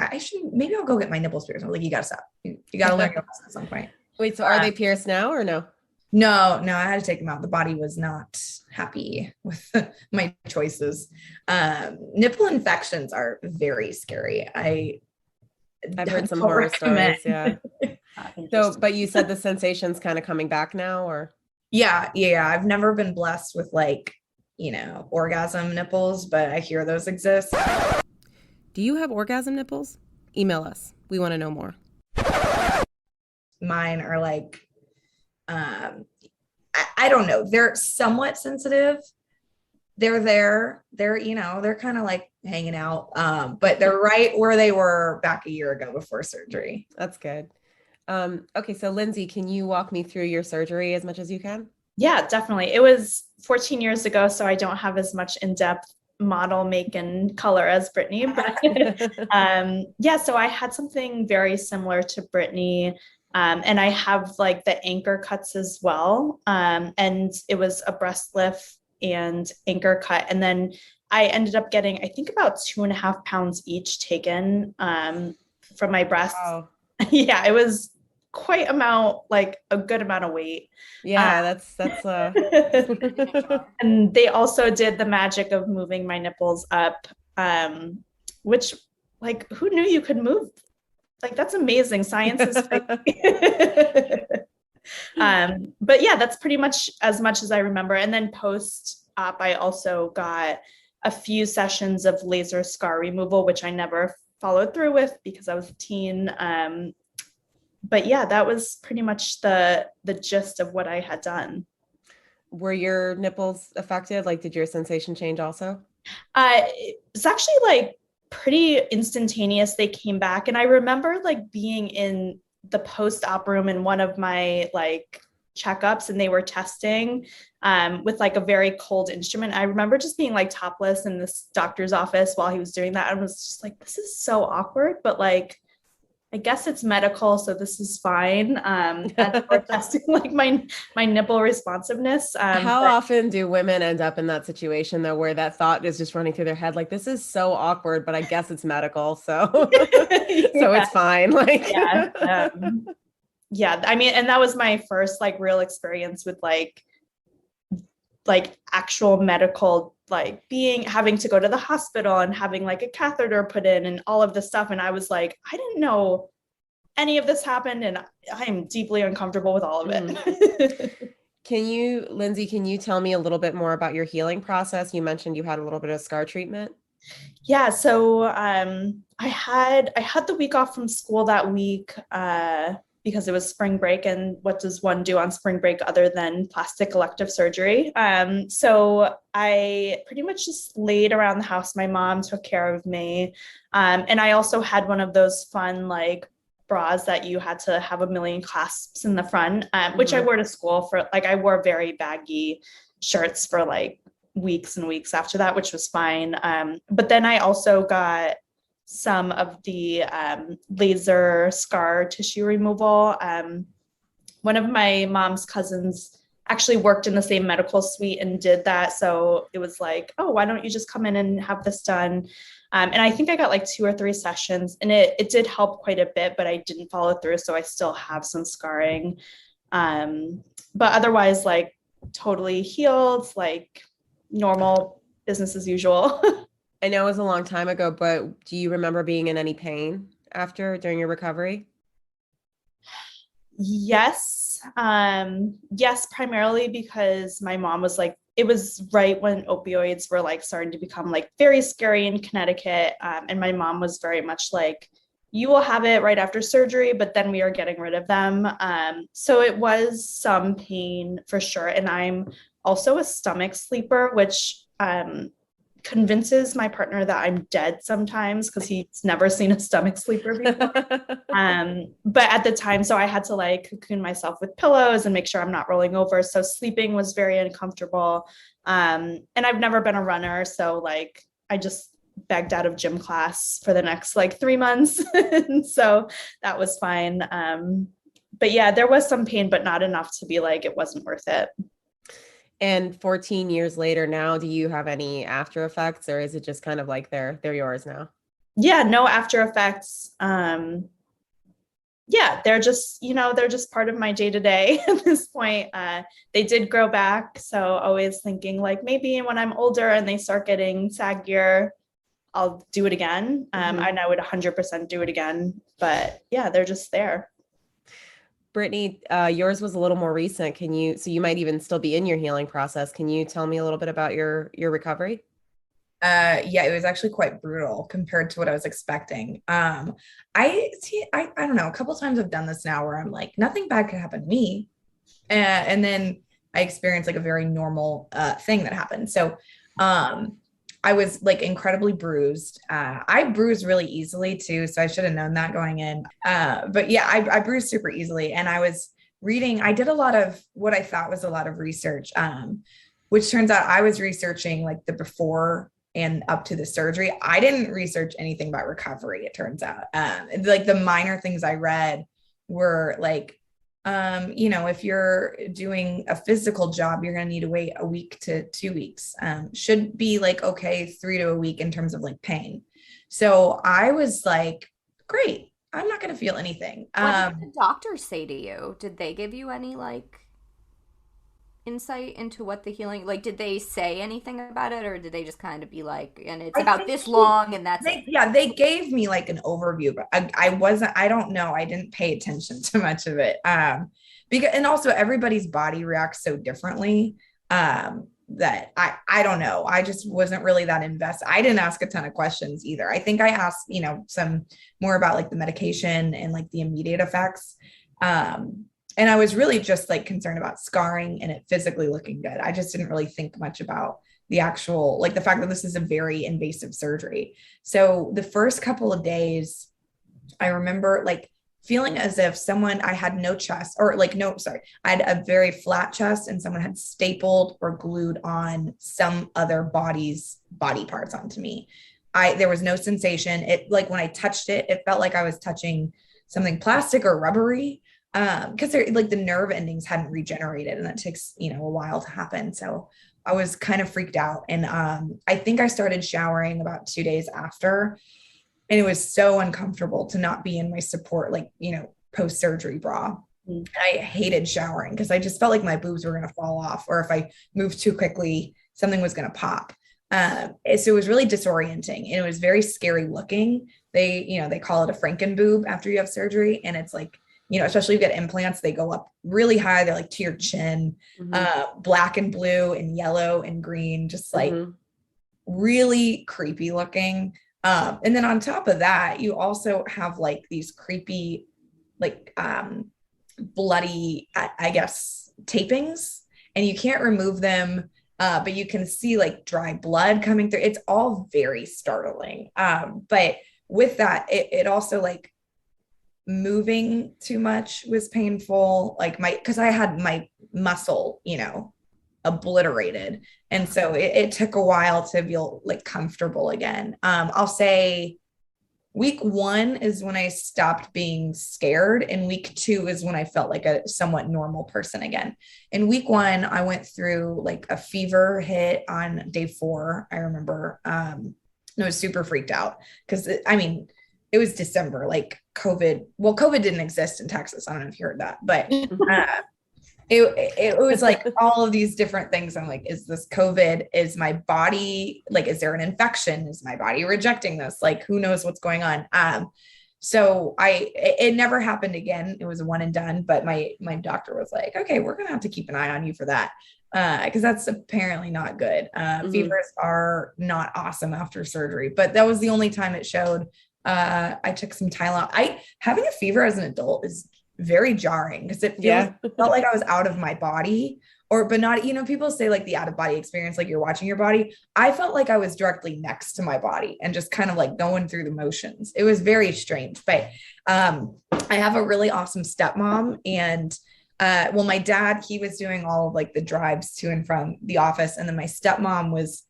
Maybe I'll go get my nipples pierced. I was like, you got to stop. You got to learn your lesson at some point. Wait, so are they pierced now or no? No, I had to take them out. The body was not happy with my choices. Nipple infections are very scary. I've heard some horror stories. Yeah. So, but you said the sensation's kind of coming back now, or? Yeah. I've never been blessed with like, orgasm nipples, but I hear those exist. Do you have orgasm nipples? Email us. We want to know more. Mine are like, I don't know. They're somewhat sensitive. They're there. They're kind of like hanging out. But they're right where they were back a year ago before surgery. That's good. Okay. So Lindsay, can you walk me through your surgery as much as you can? Yeah, definitely. It was 14 years ago, so I don't have as much in-depth model make and color as Brittany. But so I had something very similar to Brittany. And I have like the anchor cuts as well. And it was a breast lift and anchor cut. And then I ended up getting, I think about 2.5 pounds each taken from my breasts. Wow. Yeah, it was quite a good amount of weight. Yeah, that's and they also did the magic of moving my nipples up, which like, who knew you could move? Like, that's amazing. Science is but yeah, that's pretty much as I remember. And then post-op, I also got a few sessions of laser scar removal, which I never followed through with because I was a teen. But yeah, that was pretty much the gist of what I had done. Were your nipples affected? Like, did your sensation change also? It's actually like pretty instantaneous. They came back, and I remember like being in the post-op room in one of my like checkups, and they were testing with like a very cold instrument. I remember just being like topless in this doctor's office while he was doing that. I was just like, this is so awkward, but like, I guess it's medical, so this is fine. And we're testing like my nipple responsiveness. How often do women end up in that situation though, where that thought is just running through their head? Like, this is so awkward, but I guess it's medical. So, so it's fine. Like, yeah. I mean, and that was my first like real experience with like actual medical, like having to go to the hospital and having like a catheter put in and all of this stuff. And I was like, I didn't know any of this happened, and I'm deeply uncomfortable with all of it. Lindsay, can you tell me a little bit more about your healing process? You mentioned you had a little bit of scar treatment. Yeah. So I had the week off from school that week because it was spring break, and what does one do on spring break other than plastic elective surgery? So I pretty much just laid around the house. My mom took care of me. And I also had one of those fun, like, bras that you had to have a million clasps in the front, which I wore to school for, like, I wore very baggy shirts for like weeks and weeks after that, which was fine. But then I also got some of the laser scar tissue removal. One of my mom's cousins actually worked in the same medical suite and did that. So it was like, oh, why don't you just come in and have this done? And I think I got like 2 or 3 sessions, and it did help quite a bit, but I didn't follow through. So I still have some scarring. But otherwise, like, totally healed, like normal business as usual. I know it was a long time ago, but do you remember being in any pain during your recovery? Yes. Yes, primarily because my mom was like, it was right when opioids were like starting to become like very scary in Connecticut. And my mom was very much like, you will have it right after surgery, but then we are getting rid of them. So it was some pain for sure. And I'm also a stomach sleeper, which convinces my partner that I'm dead sometimes because he's never seen a stomach sleeper before. But at the time, so I had to like cocoon myself with pillows and make sure I'm not rolling over. So sleeping was very uncomfortable. And I've never been a runner. So like, I just begged out of gym class for the next like 3 months. And so that was fine. But yeah, there was some pain, but not enough to be like, it wasn't worth it. And 14 years later now, do you have any after effects, or is it just kind of like they're yours now? Yeah, no after effects. Yeah, they're just, they're just part of my day to day at this point. They did grow back. So always thinking like maybe when I'm older and they start getting saggier, I'll do it again. And I would 100% do it again. But yeah, they're just there. Brittany, yours was a little more recent. So you might even still be in your healing process. Can you tell me a little bit about your recovery? Yeah, it was actually quite brutal compared to what I was expecting. I don't know, a couple times I've done this now where I'm like, nothing bad could happen to me. And then I experienced like a very normal thing that happened. So I was like incredibly bruised. I bruise really easily too. So I should have known that going in. But yeah, I bruised super easily. And I was reading, I did a lot of what I thought was a lot of research, which turns out I was researching like the before and up to the surgery. I didn't research anything about recovery, it turns out. Like the minor things I read were like, if you're doing a physical job, you're going to need to wait a week to 2 weeks. Should be like, okay, 3 to a week in terms of like pain. So I was like, great, I'm not going to feel anything. What did the doctors say to you? Did they give you any like insight into what the healing, like, did they say anything about it, or did they just kind of be like, and it's about this long and that's it? Yeah, they gave me like an overview, but I don't know, I didn't pay attention to much of it, because, and also everybody's body reacts so differently, that I don't know, I just wasn't really that invested. I didn't ask a ton of questions either. I think I asked some more about like the medication and like the immediate effects, and I was really just like concerned about scarring and it physically looking good. I just didn't really think much about the actual, like the fact that this is a very invasive surgery. So the first couple of days, I remember like feeling as if I had no chest, or like, no, sorry, I had a very flat chest and someone had stapled or glued on some other body parts onto me. There was no sensation. It, like when I touched it, it felt like I was touching something plastic or rubbery. Because they're like the nerve endings hadn't regenerated, and that takes a while to happen. So I was kind of freaked out, and I think I started showering about 2 days after, and it was so uncomfortable to not be in my support, like post surgery bra. I hated showering because I just felt like my boobs were going to fall off, or if I moved too quickly, something was going to pop. So it was really disorienting, and it was very scary looking. They call it a Frankenboob after you have surgery, and it's like, especially if you get implants, they go up really high. They're like to your chin, black and blue and yellow and green, just like really creepy looking. And then on top of that, you also have like these creepy, like bloody, I guess, tapings, and you can't remove them, but you can see like dry blood coming through. It's all very startling. But with that, it also like, moving too much was painful, like because I had my muscle obliterated, and so it took a while to feel like comfortable again. I'll say week 1 is when I stopped being scared, and week 2 is when I felt like a somewhat normal person again. In week 1, I went through like a fever hit on day 4, I remember. I was super freaked out because it was December, like COVID didn't exist in Texas. I don't know if you heard that, but it was like all of these different things. I'm like, is this COVID? Is my body like, is there an infection? Is my body rejecting this? Like, who knows what's going on? So it never happened again. It was a one and done, but my doctor was like, okay, we're going to have to keep an eye on you for that. Cause that's apparently not good. Fevers are not awesome after surgery, but that was the only time it showed. I took some Tylenol. Having a fever as an adult is very jarring because it felt like I was out of my body but not, people say like the out of body experience, like you're watching your body. I felt like I was directly next to my body and just kind of like going through the motions. It was very strange, but, I have a really awesome stepmom and, my dad, he was doing all of like the drives to and from the office. And then my stepmom was,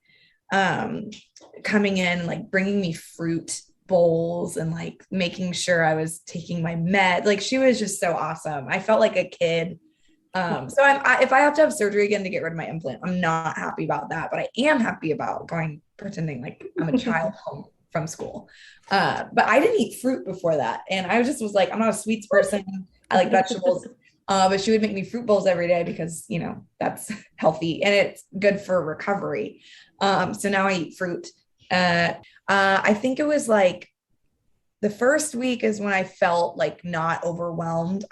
coming in, like bringing me fruit bowls and like making sure I was taking my med. Like she was just so awesome. I felt like a kid. So if I have to have surgery again to get rid of my implant, I'm not happy about that, but I am happy about pretending like I'm a child home from school. But I didn't eat fruit before that. And I just was like, I'm not a sweets person. I like vegetables. But she would make me fruit bowls every day because, that's healthy and it's good for recovery. So now I eat fruit. I think it was like the first week is when I felt like not overwhelmed.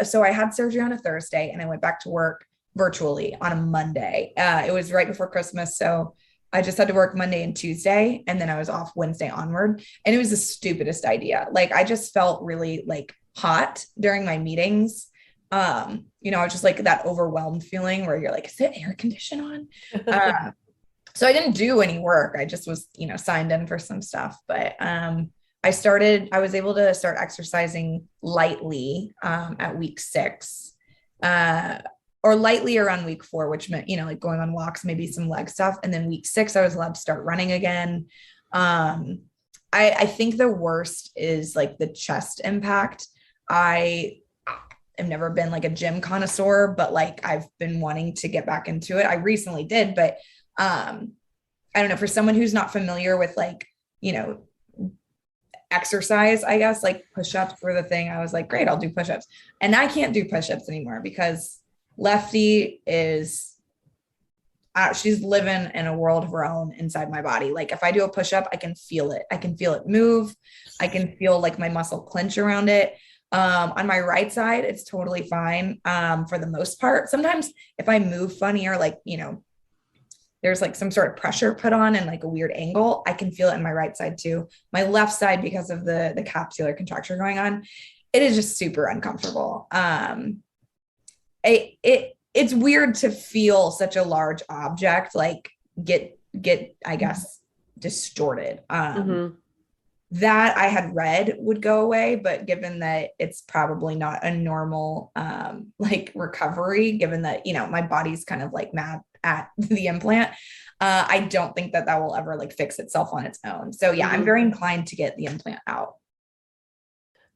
So I had surgery on a Thursday and I went back to work virtually on a Monday. It was right before Christmas. So I just had to work Monday and Tuesday, and then I was off Wednesday onward. And it was the stupidest idea. Like I just felt really like hot during my meetings. I was just like that overwhelmed feeling where you're like, is it air condition on? So I didn't do any work. I just was, signed in for some stuff, but, I was able to start exercising lightly, at week 6, or lightly around week 4, which meant, like going on walks, maybe some leg stuff. And then week 6, I was allowed to start running again. I think the worst is like the chest impact. I've never been like a gym connoisseur, but like I've been wanting to get back into it. I recently did, but I don't know, for someone who's not familiar with like, exercise, I guess like push-ups were the thing. I was like, great, I'll do push-ups. And I can't do push-ups anymore because Lefty is, she's living in a world of her own inside my body. Like if I do a push-up, I can feel it. I can feel it move. I can feel like my muscle clench around it. On my right side, it's totally fine. For the most part, sometimes if I move funny or like, there's like some sort of pressure put on and like a weird angle, I can feel it in my right side too. My left side, because of the capsular contracture going on, it is just super uncomfortable. It's weird to feel such a large object, like get, I guess, distorted. That I had read would go away, but given that it's probably not a normal, like recovery, given that, my body's kind of like mad at the implant, I don't think that will ever like fix itself on its own. So yeah, I'm very inclined to get the implant out.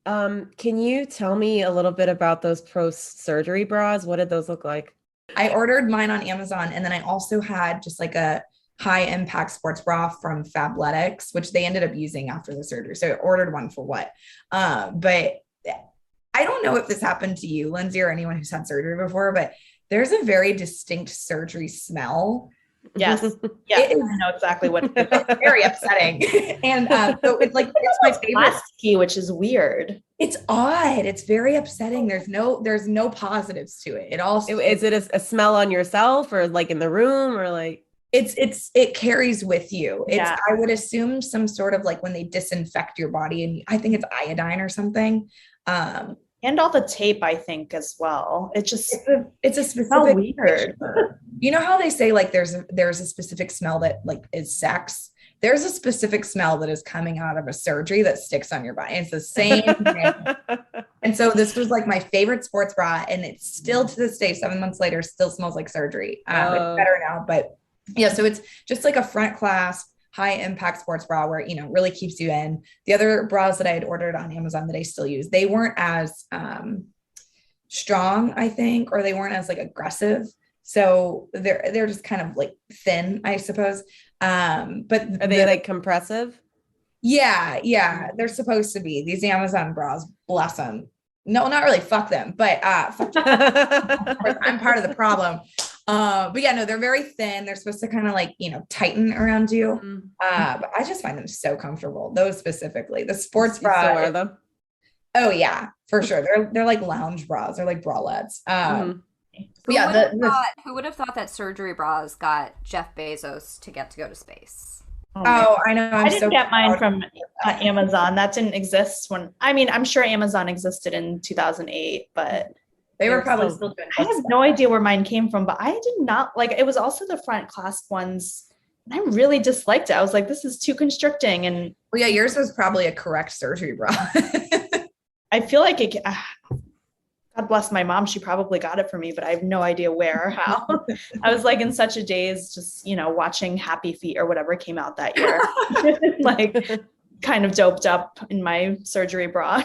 Can you tell me a little bit about those post-surgery bras? What did those look like? I ordered mine on Amazon, and then I also had just like a high impact sports bra from Fabletics, which they ended up using after the surgery. So I ordered one for what? But I don't know if this happened to you, Lindsay, or anyone who's had surgery before, but there's a very distinct surgery smell. Yes. Yeah. I know exactly what it is. It's very upsetting. And so it's like, it's my favorite. Plasticky, which is weird. It's odd. It's very upsetting. There's no positives to it. It also, is it a smell on yourself or like in the room or like? It carries with you. I would assume some sort of like when they disinfect your body, and I think it's iodine or something. And all the tape, I think, as well. It's a specific, so weird. You know how they say like there's a specific smell that like is sex. There's a specific smell that is coming out of a surgery that sticks on your body. It's the same thing. And so this was like my favorite sports bra, and it's still to this day, 7 months later, still smells like surgery. It's better now, but yeah. So it's just like a front clasp, high impact sports bra where, really keeps you in. The other bras that I had ordered on Amazon that I still use, they weren't as strong, I think, or they weren't as like aggressive. So they're just kind of like thin, I suppose. But are they like compressive? Yeah. They're supposed to be. These Amazon bras, bless them. no, not really fuck them, but I'm part of the problem. But yeah, no, they're very thin. They're supposed to kind of like, tighten around you. But I just find them so comfortable. Those specifically, the sports You bra. still wear them? Oh yeah, for sure. They're like lounge bras. They're like bralettes. Who would have thought that surgery bras got Jeff Bezos to go to space? Oh, I know. I didn't get mine from Amazon. That didn't exist I'm sure Amazon existed in 2008, but they were probably still good. I have no idea where mine came from, but I did not it was also the front clasp ones. And I really disliked it. I was like, this is too constricting. And well, yeah, yours was probably a correct surgery bra. I feel like God bless my mom. She probably got it for me, but I have no idea where or how. I was like in such a daze, just, watching Happy Feet or whatever came out that year, kind of doped up in my surgery bra.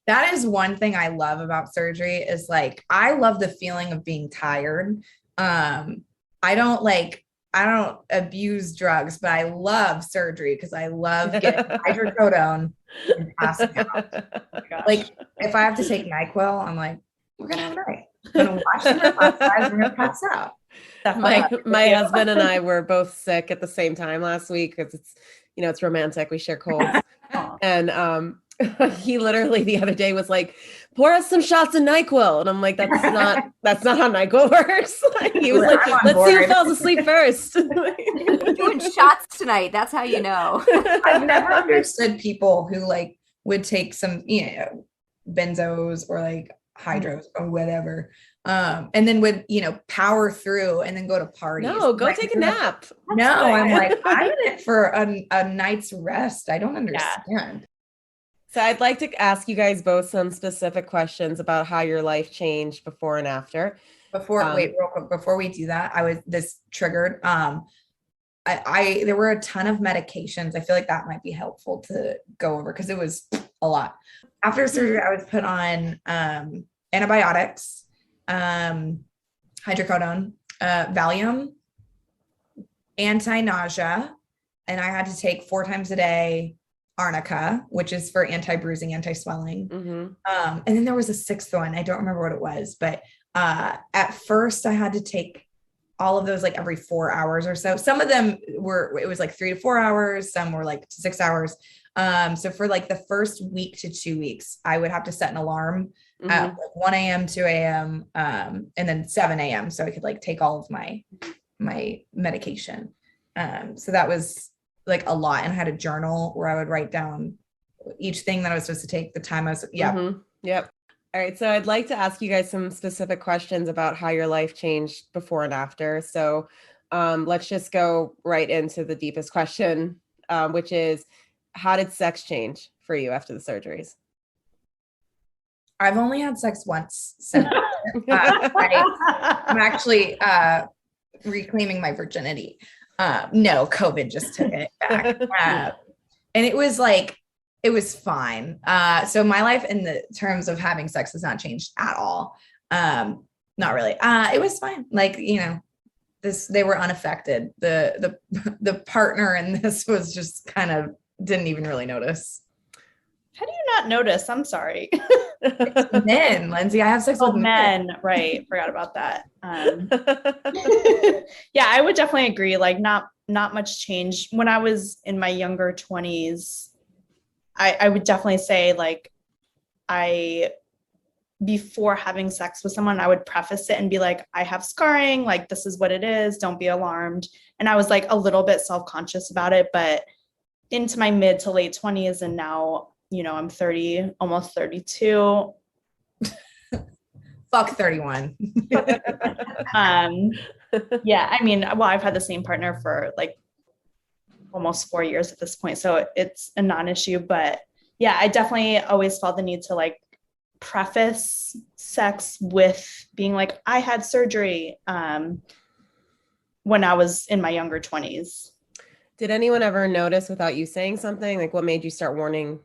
That is one thing I love about surgery is like, I love the feeling of being tired. I don't abuse drugs, but I love surgery because I love getting hydrocodone and passing out. Like if I have to take NyQuil, I'm like, we're gonna have a night. I'm gonna watch some exercise. We're gonna pass out. My husband and I were both sick at the same time last week because it's romantic. We share colds, and he literally the other day was like, pour us some shots of NyQuil. And I'm like, that's not how NyQuil works. He was like, let's see who falls asleep first. We're doing shots tonight. That's how you know. I've never understood people who like would take some, benzos or like hydros or whatever. And then would, power through and then go to parties. No, go take a nap. No, I'm like, I'm in it for a night's rest. I don't understand. Yeah. So I'd like to ask you guys both some specific questions about how your life changed before and after. Wait, real quick, before we do that, this triggered. There were a ton of medications. I feel like that might be helpful to go over because it was a lot. After surgery, I was put on antibiotics, hydrocodone, Valium, anti-nausea, and I had to take 4 times a day Arnica, which is for anti-bruising, anti-swelling. And then there was a 6th one. I don't remember what it was, but at first I had to take all of those like every 4 hours or so. Some of them it was like 3 to 4 hours. Some were like 6 hours. So for like the first week to 2 weeks, I would have to set an alarm at like 1 a.m., 2 a.m., and then 7 a.m. So I could like take all of my medication. So that was like a lot. And I had a journal where I would write down each thing that I was supposed to take, the time I was, Yep. All right. So I'd like to ask you guys some specific questions about how your life changed before and after. So let's just go right into the deepest question, which is, how did sex change for you after the surgeries? I've only had sex once since I'm actually reclaiming my virginity. No, COVID just took it back. And it was fine. So my life in the terms of having sex has not changed at all. Not really. It was fine. Like, they were unaffected. The partner in this was just kind of didn't even really notice. How do you not notice? I'm sorry. It's men, Lindsay. I have sex with men. Right. Forgot about that. Yeah, I would definitely agree. Like not much change. When I was in my younger 20s, I would definitely say like before having sex with someone, I would preface it and be like, I have scarring, like this is what it is. Don't be alarmed. And I was like a little bit self-conscious about it, but into my mid to late 20s and now, I'm 30, almost 32. Fuck 31. Yeah, I mean, well, I've had the same partner for like almost 4 years at this point, so it's a non-issue. But yeah, I definitely always felt the need to like preface sex with being like, I had surgery when I was in my younger 20s. Did anyone ever notice without you saying something? Like what made you start warning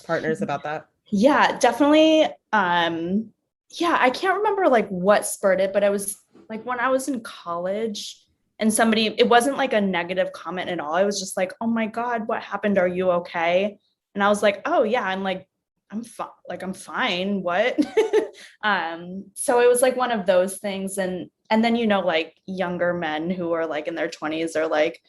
partners about that? Yeah, definitely. Yeah, I can't remember like what spurred it, but it was like when I was in college and it wasn't like a negative comment at all. It was just like, oh my God, what happened? Are you okay? And I was like, oh yeah, I'm like I'm fine. Like, I'm fine. What? So it was like one of those things. And then, like younger men who are like in their 20s are like,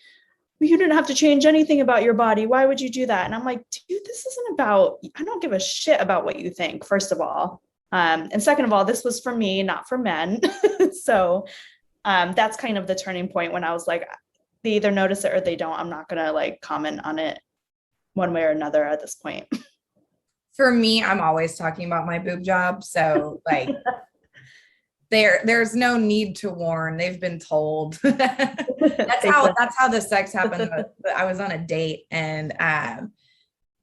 you didn't have to change anything about your body. Why would you do that? And I'm like, dude, this isn't about, I don't give a shit about what you think, first of all. And second of all, this was for me, not for men. So that's kind of the turning point when I was like, they either notice it or they don't. I'm not going to like comment on it one way or another at this point. For me, I'm always talking about my boob job. So like there's no need to warn. They've been told. That's how the sex happened. I was on a date and I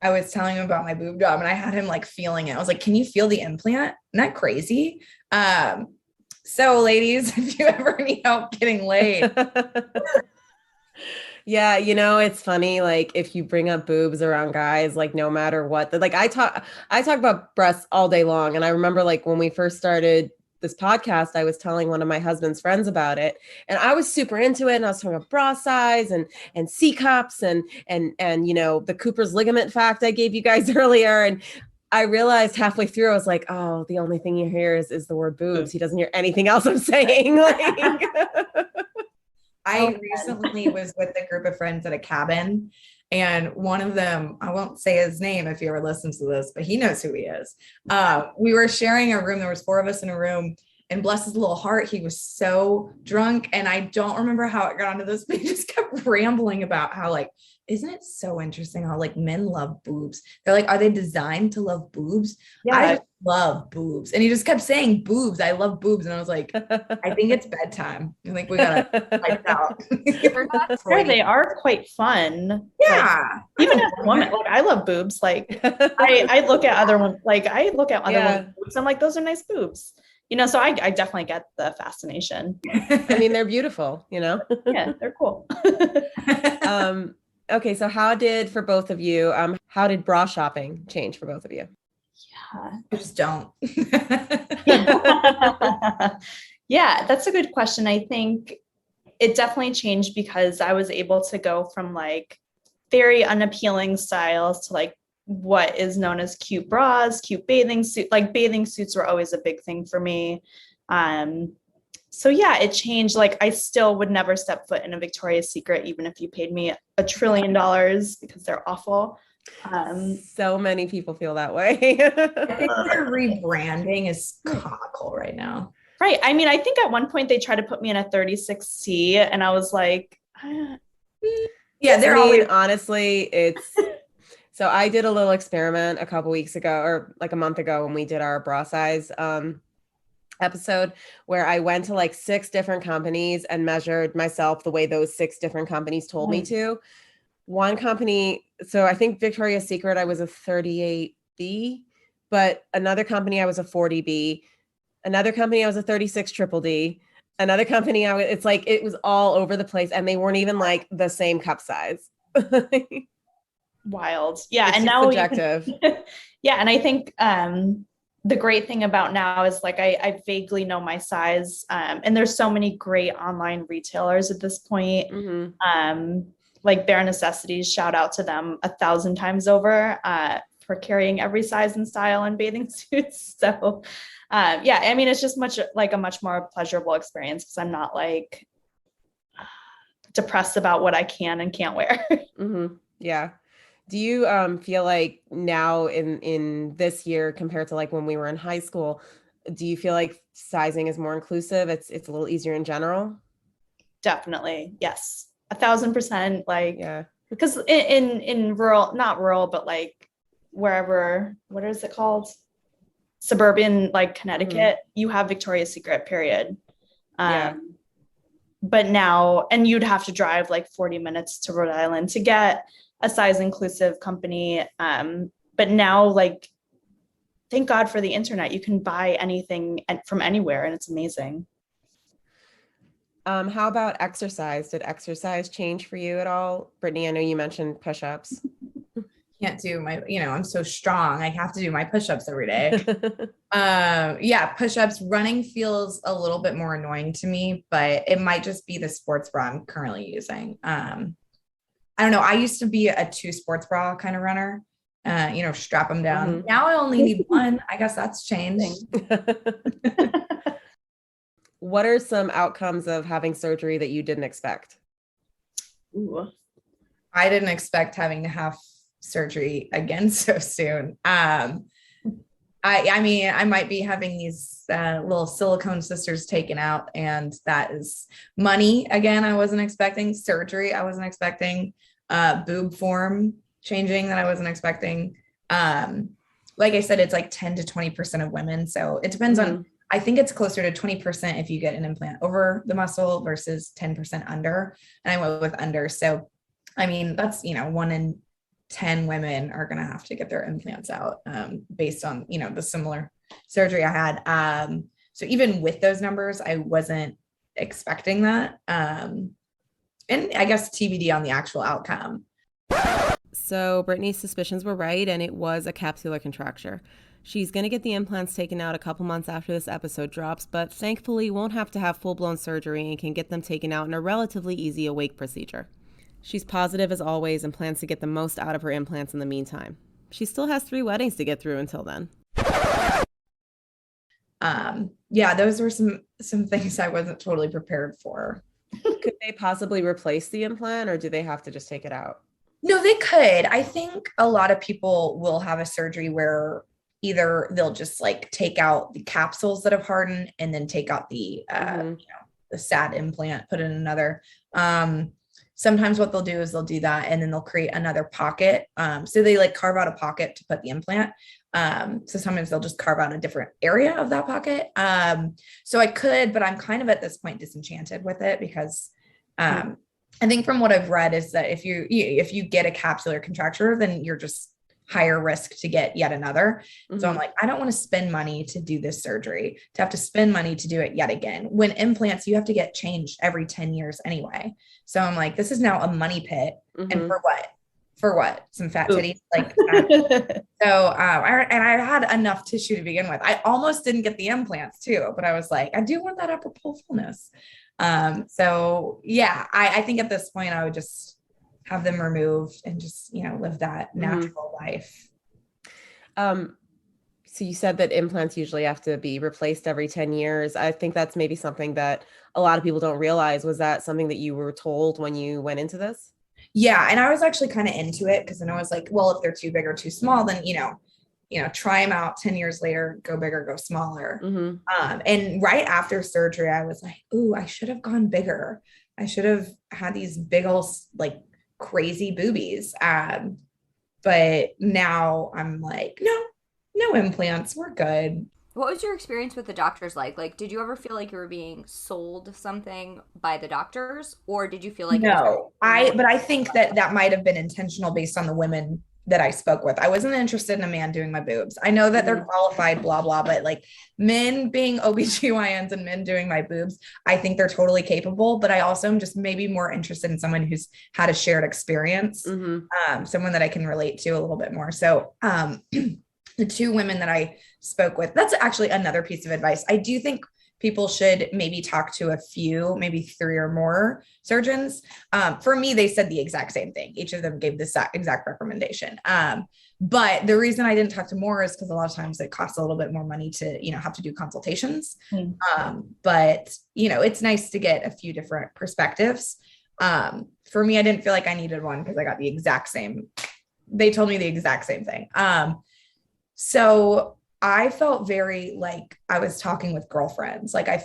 was telling him about my boob job and I had him like feeling it. I was like, can you feel the implant? Isn't that crazy? So ladies, if you ever need help getting laid. Yeah, it's funny. Like if you bring up boobs around guys, like no matter what, like I talk about breasts all day long. And I remember like when we first started this podcast, I was telling one of my husband's friends about it, and I was super into it. And I was talking about bra size and C cups and the Cooper's ligament fact I gave you guys earlier. And I realized halfway through, I was like, oh, the only thing you hear is the word boobs. He doesn't hear anything else I'm saying. Like, I recently was with a group of friends at a cabin, and one of them, I won't say his name if he ever listens to this, but he knows who he is. We were sharing a room. There was 4 of us in a room, and bless his little heart, he was so drunk. And I don't remember how it got onto this, but he just kept rambling about how like, isn't it so interesting how like men love boobs? They're like, are they designed to love boobs? Yeah. I just love boobs. And he just kept saying boobs. I love boobs. And I was like, I think it's bedtime. I think we gotta fight it out. Sure, they are quite fun. Yeah. Like, even as a woman, like I love boobs. Like I look at other women, women's boobs. I'm like, those are nice boobs. So I definitely get the fascination. I mean, they're beautiful, Yeah, they're cool. Okay, so how did bra shopping change for both of you? Yeah, I just don't. Yeah, that's a good question. I think it definitely changed because I was able to go from like very unappealing styles to like what is known as cute bras, cute bathing suit. Like bathing suits were always a big thing for me. So yeah, it changed. Like I still would never step foot in a Victoria's Secret, even if you paid me $1 trillion, because they're awful. So many people feel that way. I think their rebranding is comical right now. Right. I mean, I think at one point they tried to put me in a 36C and I was like, yeah, honestly, it's, so I did a little experiment a couple weeks ago or like a month ago when we did our bra size, episode where I went to like 6 different companies and measured myself the way those 6 different companies told me to. One company, so I think Victoria's Secret, I was a 38B, but another company I was a 40B. Another company I was a 36 triple D. Another company it's like it was all over the place and they weren't even like the same cup size. Wild. Yeah. It's and now subjective. Yeah. And I think the great thing about now is like I vaguely know my size. And there's so many great online retailers at this point. Mm-hmm. Like Bare Necessities, shout out to them 1,000 times over for carrying every size and style in bathing suits. So yeah, I mean, it's just a much more pleasurable experience because I'm not like depressed about what I can and can't wear. Mm-hmm. Yeah. Do you feel like now in this year compared to like when we were in high school, do you feel like sizing is more inclusive? It's a little easier in general? Definitely. Yes. 1,000%. Like, yeah, because in rural, not rural, but like wherever, what is it called? Suburban, like Connecticut, mm-hmm. You have Victoria's Secret, period. But now, and you'd have to drive like 40 minutes to Rhode Island to get a size inclusive company. But now, like, thank God for the internet. You can buy anything from anywhere and it's amazing. How about exercise? Did exercise change for you at all? Brittany, I know you mentioned push-ups. Can't do I'm so strong. I have to do my push-ups every day. Yeah, push-ups. Running feels a little bit more annoying to me, but it might just be the sports bra I'm currently using. I don't know. I used to be a 2 sports bra kind of runner. strap them down. Mhm. Now I only need one. I guess that's changed. What are some outcomes of having surgery that you didn't expect? Ooh. I didn't expect having to have surgery again so soon. I mean, I might be having these little silicone sisters taken out, and that is money. Again, I wasn't expecting surgery. I wasn't expecting boob form changing that I wasn't expecting. Like I said, it's like 10 to 20% of women. So it depends on, I think it's closer to 20% if you get an implant over the muscle versus 10% under. And I went with under. So, I mean, that's, 1 in 10 women are going to have to get their implants out based on, the similar surgery I had. So even with those numbers, I wasn't expecting that. And I guess TBD on the actual outcome. So Brittany's suspicions were right, and it was a capsular contracture. She's going to get the implants taken out a couple months after this episode drops, but thankfully won't have to have full-blown surgery and can get them taken out in a relatively easy awake procedure. She's positive as always and plans to get the most out of her implants in the meantime. She still has 3 weddings to get through until then. Yeah, those were some things I wasn't totally prepared for. Could they possibly replace the implant, or do they have to just take it out? No, they could. I think a lot of people will have a surgery where either they'll just like take out the capsules that have hardened and then take out the the SAD implant, put in another. Sometimes what they'll do is they'll do that and then they'll create another pocket. So they like carve out a pocket to put the implant. So sometimes they'll just carve out a different area of that pocket. So I could, but I'm kind of at this point disenchanted with it because I think from what I've read is that if you get a capsular contracture, then you're just higher risk to get yet another. So I'm like, I don't want to spend money to do this surgery, to have to spend money to do it yet again. When implants, you have to get changed every 10 years anyway. So I'm like, this is now a money pit. And for what? For what? Some fat titties? Like, so I had enough tissue to begin with. I almost didn't get the implants too, but I was like, I do want that upper pole fullness. So yeah, I think at this point I would just have them removed and just, live that natural life. So you said that implants usually have to be replaced every 10 years. I think that's maybe something that a lot of people don't realize. Was that something that you were told when you went into this? Yeah. And I was actually kind of into it because then I was like, well, if they're too big or too small, then, try them out 10 years later, go bigger, go smaller. And right after surgery, I was like, ooh, I should have gone bigger. I should have had these big old, like, crazy boobies. But now I'm like, no implants. We're good. What was your experience with the doctors like? Like, did you ever feel like you were being sold something by the doctors, or did you feel like no? But I think that might have been intentional based on the women that I spoke with. I wasn't interested in a man doing my boobs. I know that they're qualified, blah, blah, but like men being OBGYNs and men doing my boobs, I think they're totally capable, but I also am just maybe more interested in someone who's had a shared experience, someone that I can relate to a little bit more. So the 2 women that I spoke with, that's actually another piece of advice. I do think people should maybe talk to a few, maybe 3 or more surgeons. For me, they said the exact same thing. Each of them gave this exact recommendation. But the reason I didn't talk to more is because a lot of times it costs a little bit more money to, have to do consultations. But, it's nice to get a few different perspectives. For me, I didn't feel like I needed one because I got the exact same. They told me the exact same thing. So I felt very like I was talking with girlfriends. Like I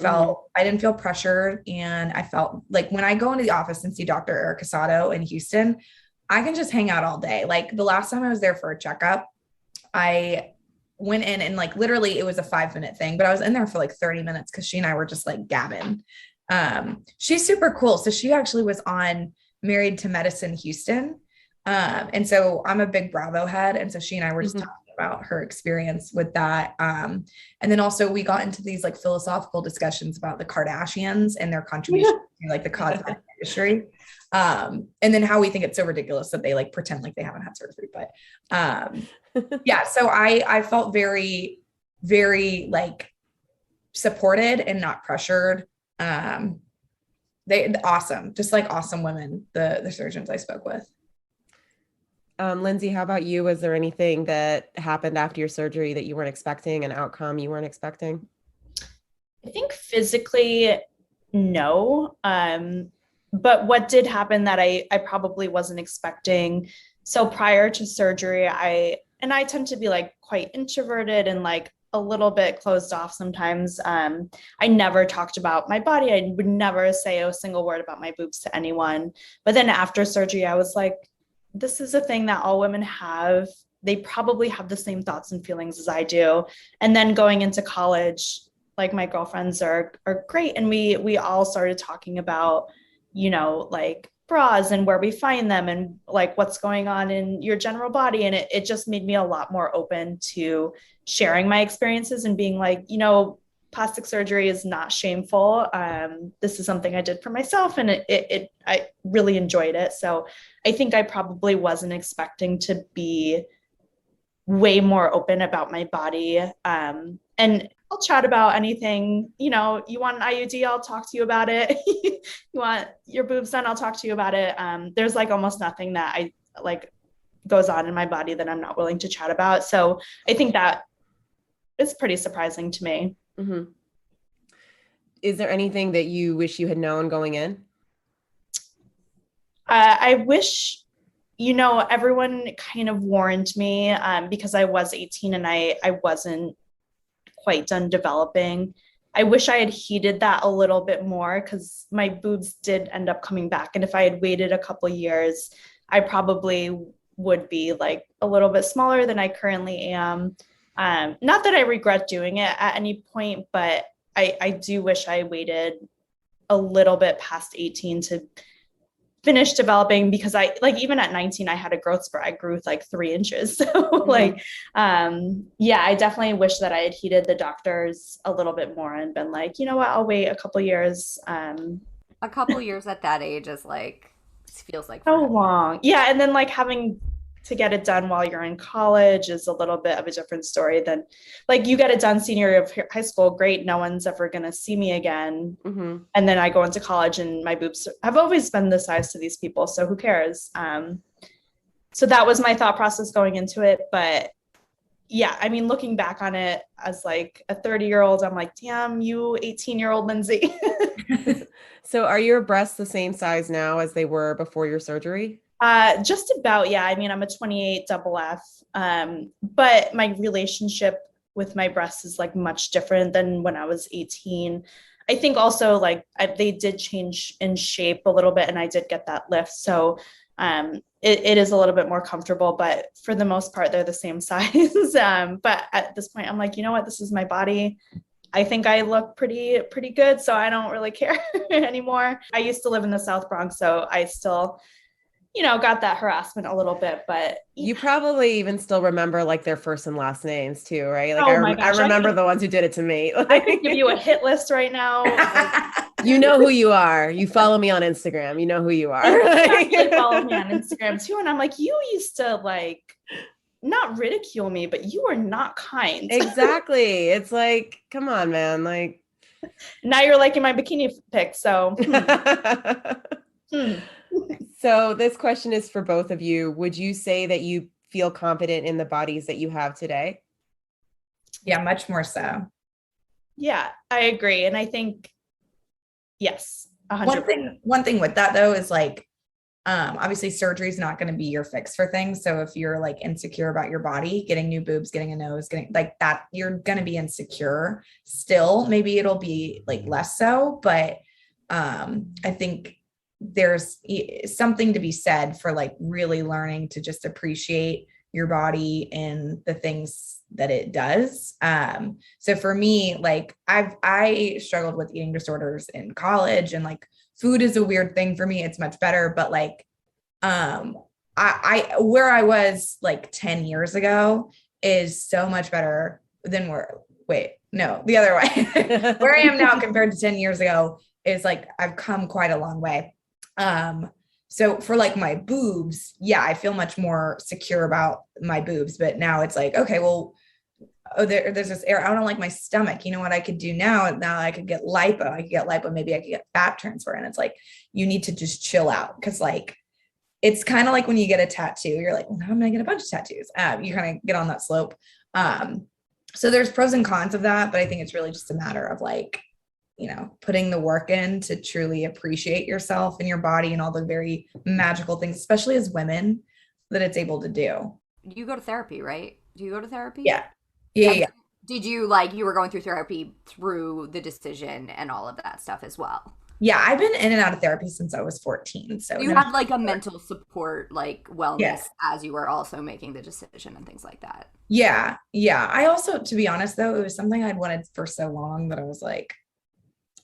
didn't feel pressured. And I felt like when I go into the office and see Dr. Eric Casado in Houston, I can just hang out all day. Like the last time I was there for a checkup, I went in and like, literally it was a 5-minute thing, but I was in there for like 30 minutes because she and I were just like gabbing. She's super cool. So she actually was on Married to Medicine Houston. And so I'm a big Bravo head. And so she and I were just talking about her experience with that. And then also we got into these like philosophical discussions about the Kardashians and their contribution to like the cosmetic industry. And then how we think it's so ridiculous that they like pretend like they haven't had surgery. But yeah, so I felt very, very like supported and not pressured. They awesome, just like awesome women, the surgeons I spoke with. Lindsay, how about you? Was there anything that happened after your surgery that you weren't expecting, an outcome you weren't expecting? I think physically, no. But what did happen that I probably wasn't expecting. So prior to surgery, I tend to be like quite introverted and like a little bit closed off sometimes. I never talked about my body. I would never say a single word about my boobs to anyone. But then after surgery, I was like, this is a thing that all women have. They probably have the same thoughts and feelings as I do. And then going into college, like my girlfriends are great. And we all started talking about, like bras and where we find them and like what's going on in your general body. And it just made me a lot more open to sharing my experiences and being like, plastic surgery is not shameful. This is something I did for myself and I really enjoyed it. So I think I probably wasn't expecting to be way more open about my body. And I'll chat about anything. You want an IUD, I'll talk to you about it. You want your boobs done, I'll talk to you about it. There's like almost nothing that I like goes on in my body that I'm not willing to chat about. So I think that is pretty surprising to me. Mm-hmm. Is there anything that you wish you had known going in? I wish, everyone kind of warned me because I was 18 and I wasn't quite done developing. I wish I had heeded that a little bit more because my boobs did end up coming back. And if I had waited a couple of years, I probably would be like a little bit smaller than I currently am. Not that I regret doing it at any point, but I do wish I waited a little bit past 18 to finish developing because I like even at 19 I had a growth spurt. I grew like 3 inches. So I definitely wish that I had heeded the doctors a little bit more and been like, you know what, I'll wait a couple years. A couple years at that age is like feels like so long. Yeah, and then like having to get it done while you're in college is a little bit of a different story than like you get it done senior year of high school. Great. No one's ever going to see me again. Mm-hmm. And then I go into college and my boobs have always been the size to these people. So who cares? So that was my thought process going into it. But yeah, I mean, looking back on it as like a 30-year-old, I'm like, damn, you 18-year-old Lindsay. So are your breasts the same size now as they were before your surgery? Just about, yeah. I mean, I'm a 28 double F, but my relationship with my breasts is like much different than when I was 18. I think also like they did change in shape a little bit and I did get that lift. So it is a little bit more comfortable, but for the most part, they're the same size. But at this point, I'm like, you know what, this is my body. I think I look pretty good. So I don't really care anymore. I used to live in the South Bronx, so I still got that harassment a little bit, but you probably even still remember like their first and last names too, right? Like I remember the ones who did it to me. I could give you a hit list right now. You know who you are. You follow me on Instagram. You know who you are. You follow me on Instagram too. And I'm like, you used to like not ridicule me, but you are not kind. Exactly. It's like, come on, man. Like now you're liking my bikini pic. So So this question is for both of you. Would you say that you feel confident in the bodies that you have today? Yeah, much more so. Yeah, I agree. And I think, yes, 100%. One thing with that though, is like, obviously surgery is not going to be your fix for things. So if you're like insecure about your body, getting new boobs, getting a nose, getting like that, you're going to be insecure still. Maybe it'll be like less so, but I think there's something to be said for like really learning to just appreciate your body and the things that it does. So for me, like I struggled with eating disorders in college and like food is a weird thing for me. It's much better, but like, I where I was like 10 years ago is so much better than the other way. Where I am now compared to 10 years ago is like, I've come quite a long way. So for like my boobs, yeah, I feel much more secure about my boobs, but now it's like, okay, well, there's this area. I don't like my stomach. You know what I could do now? Now I could get lipo. Maybe I could get fat transfer. And it's like, you need to just chill out. Cause like, it's kind of like when you get a tattoo, you're like, well, now I'm going to get a bunch of tattoos. You kind of get on that slope. So there's pros and cons of that, but I think it's really just a matter of like, putting the work in to truly appreciate yourself and your body and all the very magical things, especially as women, that it's able to do. You go to therapy, right? Do you go to therapy? Yeah. Yeah. Did you you were going through therapy through the decision and all of that stuff as well? Yeah, I've been in and out of therapy since I was 14. So you had like a mental support, like wellness as you were also making the decision and things like that. Yeah. Yeah. I also, to be honest though, it was something I'd wanted for so long that I was like,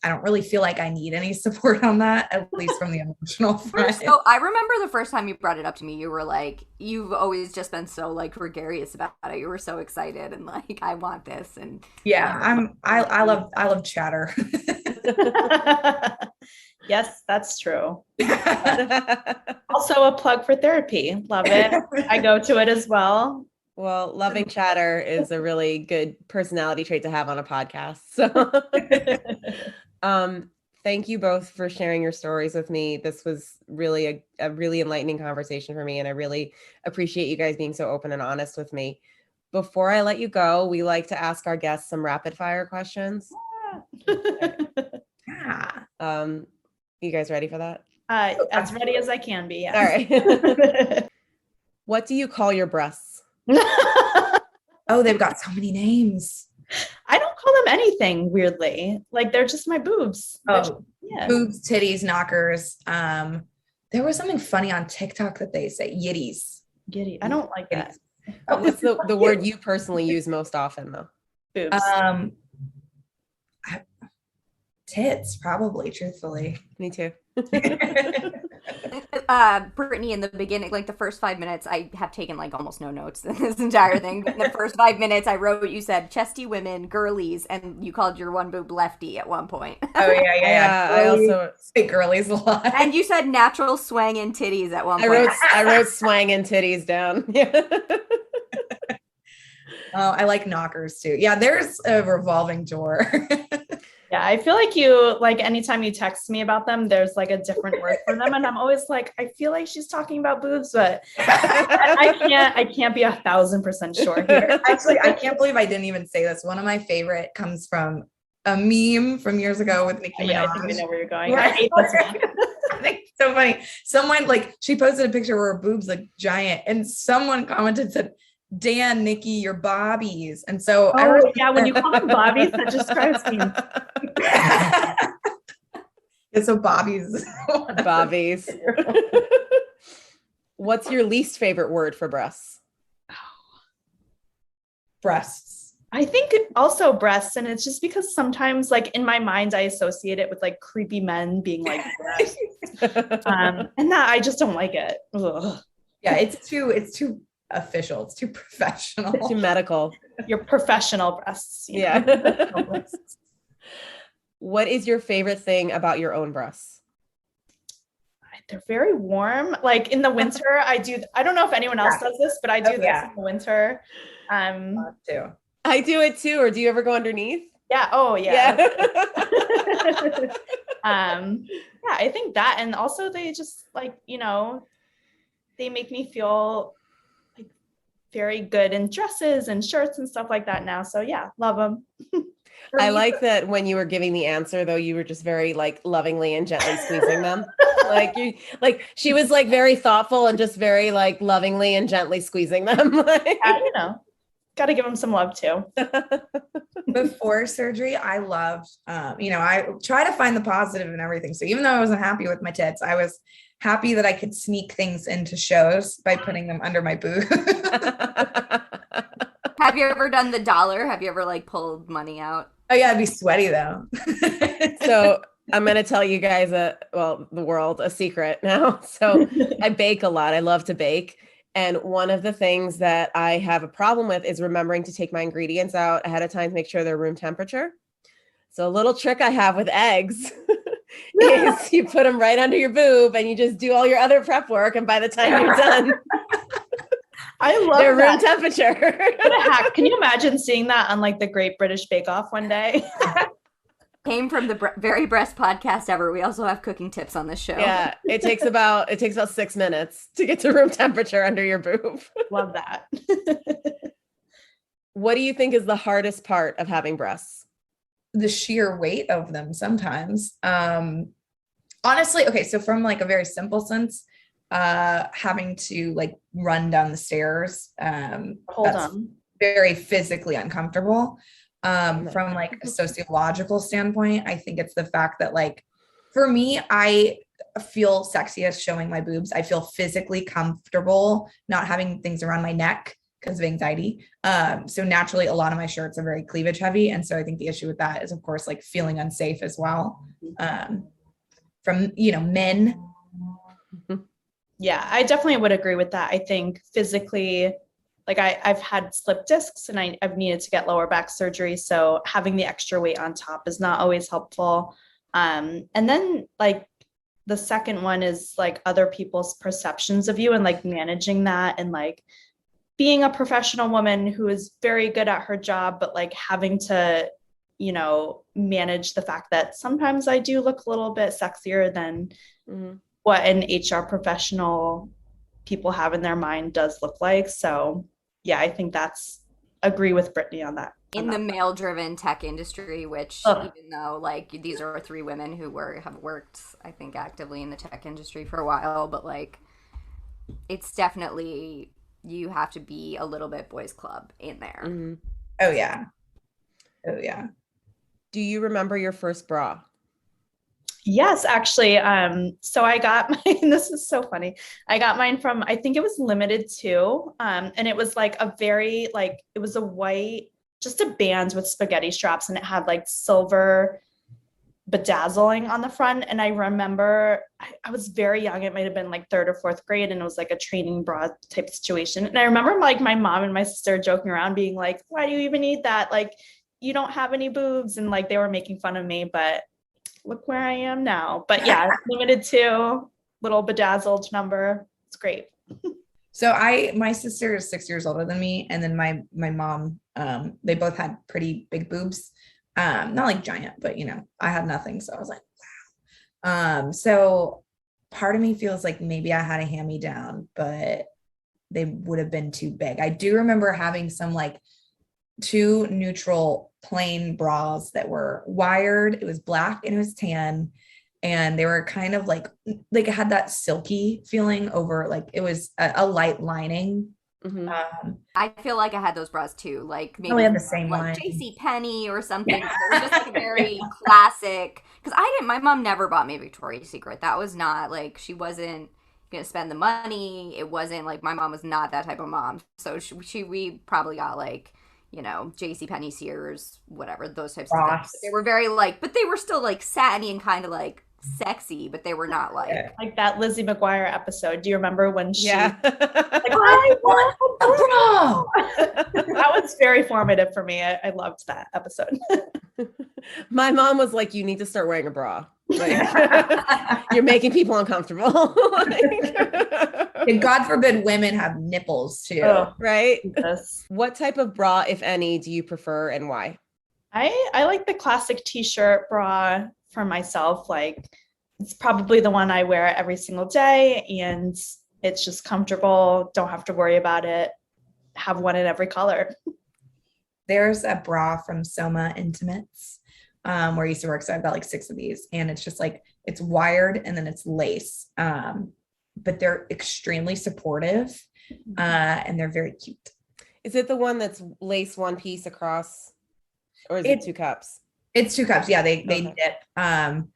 I don't really feel like I need any support on that, at least from the emotional front. So I remember the first time you brought it up to me, you were like, you've always just been so like gregarious about it. You were so excited and like, I want this. And I love chatter. Yes, that's true. Also a plug for therapy. Love it. I go to it as well. Well, loving chatter is a really good personality trait to have on a podcast. So thank you both for sharing your stories with me. This was really a really enlightening conversation for me, and I really appreciate you guys being so open and honest with me. Before I let you go, we like to ask our guests some rapid fire questions. You guys ready for that? As ready as I can be. Yes. All right. What do you call your breasts? Oh, they've got so many names. I don't call them anything, weirdly. Like, they're just my boobs. Oh, yeah. Boobs, titties, knockers. There was something funny on TikTok that they say, yitties. Giddy. I don't like that. What's the word you personally use most often, though? Boobs. Tits, probably, truthfully. Me too. Brittany, in the beginning, like the first 5 minutes, I have taken like almost no notes in this entire thing. But in the first 5 minutes, I wrote, you said chesty women, girlies, and you called your one boob lefty at one point. Oh, yeah. I also say girlies a lot. And you said natural swang and titties at one point. I wrote swang and titties down. Yeah. Oh, I like knockers too. Yeah, there's a revolving door. Yeah, I feel like you, like anytime you text me about them, there's like a different word for them. And I'm always like, I feel like she's talking about boobs, but I can't be 1,000% sure here. Actually, I can't believe I didn't even say this. One of my favorite comes from a meme from years ago with Nicki Minaj. Yeah, I think I know where you're going. Right. I hate this one. I think it's so funny. Someone she posted a picture where her boobs look giant, and someone commented, said, Dan, Nikki, your bobbies. And so when you call them bobbies, that just drives me. Yeah, so bobbies. What's your least favorite word for breasts? Breasts. I think also breasts, and it's just because sometimes, like in my mind, I associate it with like creepy men being like breasts, and that I just don't like it. Ugh. Yeah, it's too official. It's too professional. It's too medical. Your professional breasts. Yeah. What is your favorite thing about your own breasts? They're very warm. Like in the winter, I don't know if anyone else does this, but I do this in the winter. Too. I do it too. Or do you ever go underneath? Yeah. Oh yeah. I think that, and also they just like, they make me feel like very good in dresses and shirts and stuff like that now. So yeah, love them. I like that when you were giving the answer, though, you were just very like lovingly and gently squeezing them. She was like very thoughtful and just very like lovingly and gently squeezing them. Got to give them some love too. Before surgery, I loved, I try to find the positive in everything. So even though I wasn't happy with my tits, I was happy that I could sneak things into shows by putting them under my boob. Have you ever done the dollar? Have you ever like pulled money out? Oh yeah, it'd be sweaty though. So I'm going to tell you guys the world a secret now. So I bake a lot. I love to bake. And one of the things that I have a problem with is remembering to take my ingredients out ahead of time to make sure they're room temperature. So a little trick I have with eggs is you put them right under your boob and you just do all your other prep work. And by the time you're done, I love they're room that. temperature. What a hack. Can you imagine seeing that on like the Great British Bake Off one day? Came from the very breast podcast ever. We also have cooking tips on this show. Yeah, it takes about 6 minutes to get to room temperature under your boob. Love that. What do you think is the hardest part of having breasts? The sheer weight of them sometimes. Honestly, okay, so from like a very simple sense, having to like run down the stairs, Hold on. very physically uncomfortable. From like a sociological standpoint, I think it's the fact that like, for me, I feel sexiest showing my boobs. I feel physically comfortable not having things around my neck because of anxiety. So naturally, a lot of my shirts are very cleavage heavy. And so I think the issue with that is, of course, like feeling unsafe as well. From, men. Yeah, I definitely would agree with that. I think physically, like I've had slip discs and I've needed to get lower back surgery. So having the extra weight on top is not always helpful. And then like the second one is like other people's perceptions of you and like managing that and like being a professional woman who is very good at her job, but like having to, manage the fact that sometimes I do look a little bit sexier than what an HR professional people have in their mind does look like. So yeah, I think agree with Brittany on that. In the male-driven tech industry, which even though like these are three women who have worked, I think, actively in the tech industry for a while, but like it's definitely, you have to be a little bit boys club in there. Mm-hmm. Oh yeah. Do you remember your first bra? Yes, actually. So I got mine, this is so funny. I got mine from, I think it was Limited too. And it was like it was a white, just a band with spaghetti straps, and it had like silver bedazzling on the front. And I remember I was very young. It might've been like 3rd or 4th grade. And it was like a training bra type situation. And I remember like my mom and my sister joking around being like, why do you even need that? Like, you don't have any boobs. And like, they were making fun of me, but look where I am now. But yeah, Limited 2, little bedazzled number. It's great. So my sister is 6 years older than me. And then my mom, they both had pretty big boobs. Not like giant, but I had nothing. So I was like, wow. So part of me feels like maybe I had a hand-me-down, but they would have been too big. I do remember having some like 2 neutral plain bras that were wired. It was black and it was tan. And they were kind of like it had that silky feeling over, like it was a light lining. Mm-hmm. I feel like I had those bras too, like maybe we had the same like line. JCPenney or something. It was just like a very classic, because my mom never bought me a Victoria's Secret. That was not like, she wasn't gonna spend the money. It wasn't like, my mom was not that type of mom. So we probably got like, JCPenney, Sears, whatever, those types of things. But they were very like, but they were still like satiny and kind of like sexy, but they were not like that Lizzie McGuire episode. Do you remember when she like, I want a bra? That was very formative for me. I loved that episode. My mom was like, you need to start wearing a bra. Like, you're making people uncomfortable. And God forbid women have nipples too. Oh, right? Jesus. What type of bra, if any, do you prefer and why? I like the classic t-shirt bra for myself. Like, it's probably the one I wear every single day, and it's just comfortable. Don't have to worry about it. Have one in every color. There's a bra from Soma Intimates where I used to work. So I've got like 6 of these, and it's just like, it's wired and then it's lace. But they're extremely supportive and they're very cute. Is it the one that's lace one piece across, or is it 2 cups? It's 2 cups. Yeah, they dip.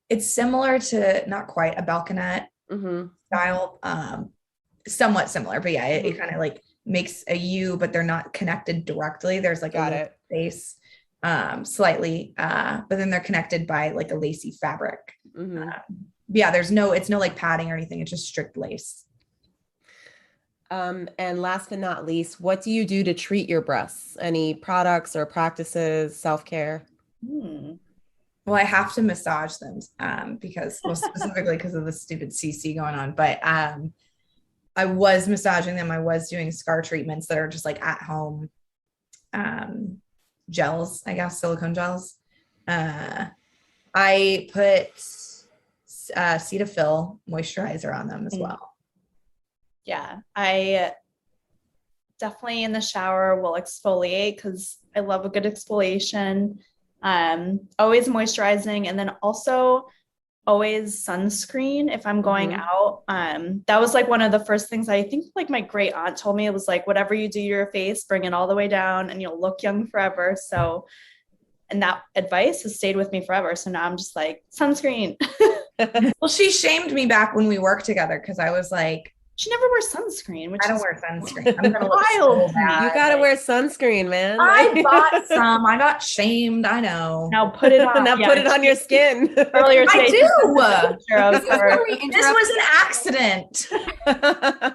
It's similar to, not quite a balconette style, somewhat similar, but yeah, it kind of like makes a U, but they're not connected directly. There's like a space slightly, but then they're connected by like a lacy fabric. Yeah, it's no like padding or anything. It's just strict lace. And last but not least, what do you do to treat your breasts? Any products or practices, self-care? Well, I have to massage them specifically because of the stupid CC going on. But I was massaging them. I was doing scar treatments that are just like at home gels, I guess, silicone gels. I put Cetaphil moisturizer on them as well. Yeah, I definitely in the shower will exfoliate because I love a good exfoliation. Always moisturizing, and then also always sunscreen if I'm going out. That was like one of the first things I think like my great aunt told me. It was like, whatever you do to your face, bring it all the way down and you'll look young forever. So, and that advice has stayed with me forever. So now I'm just like, sunscreen. Well, she shamed me back when we worked together because I was like, she never wears sunscreen, which I don't is wear sunscreen. I'm gonna look wild. so bad. You gotta wear sunscreen, man. I bought some. I got shamed. I know. Now put it on. Now put it on your skin. Earlier today, I do. This was an accident.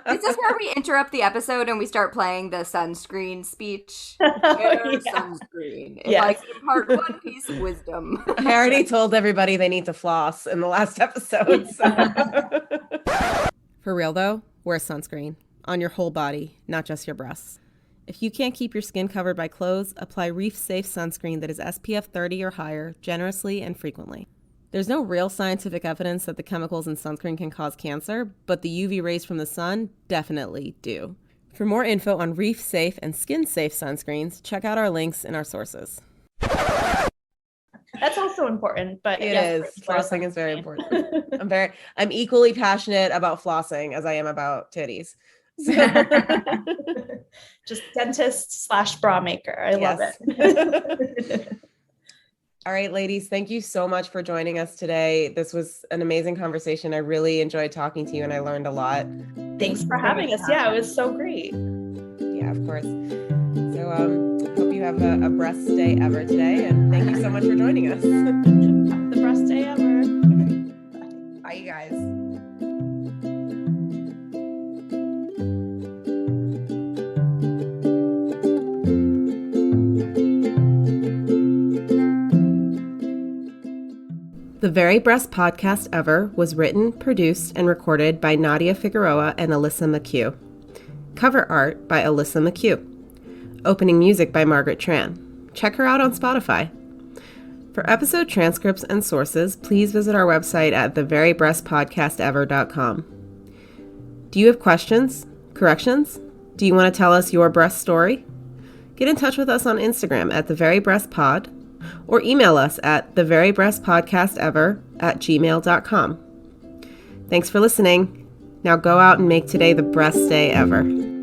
Is this where we interrupt the episode and we start playing the sunscreen speech? Sunscreen. If I could impart one piece of wisdom. I already told everybody they need to floss in the last episode. So. For real though, wear sunscreen on your whole body, not just your breasts. If you can't keep your skin covered by clothes, apply reef-safe sunscreen that is SPF 30 or higher, generously and frequently. There's no real scientific evidence that the chemicals in sunscreen can cause cancer, but the UV rays from the sun definitely do. For more info on reef-safe and skin-safe sunscreens, check out our links in our sources. That's also important, but it is. Flossing is very important. I'm equally passionate about flossing as I am about titties. So. Just dentist / bra maker. I love it. All right, ladies, thank you so much for joining us today. This was an amazing conversation. I really enjoyed talking to you and I learned a lot. Thanks for having us. Yeah, it was so great. Yeah, of course. So hope you have a breast day ever today. And thank you so much for joining us. The best day ever. Okay. Bye, you guys. The Very Breast Podcast Ever was written, produced, and recorded by Nadia Figueroa and Alyssa McHugh. Cover art by Alyssa McHugh. Opening music by Margaret Tran. Check her out on Spotify. For episode transcripts and sources, please visit our website at theverybreastpodcastever.com. Do you have questions? Corrections? Do you want to tell us your breast story? Get in touch with us on Instagram at theverybreastpod or email us at theverybreastpodcastever@gmail.com. Thanks for listening. Now go out and make today the best day ever.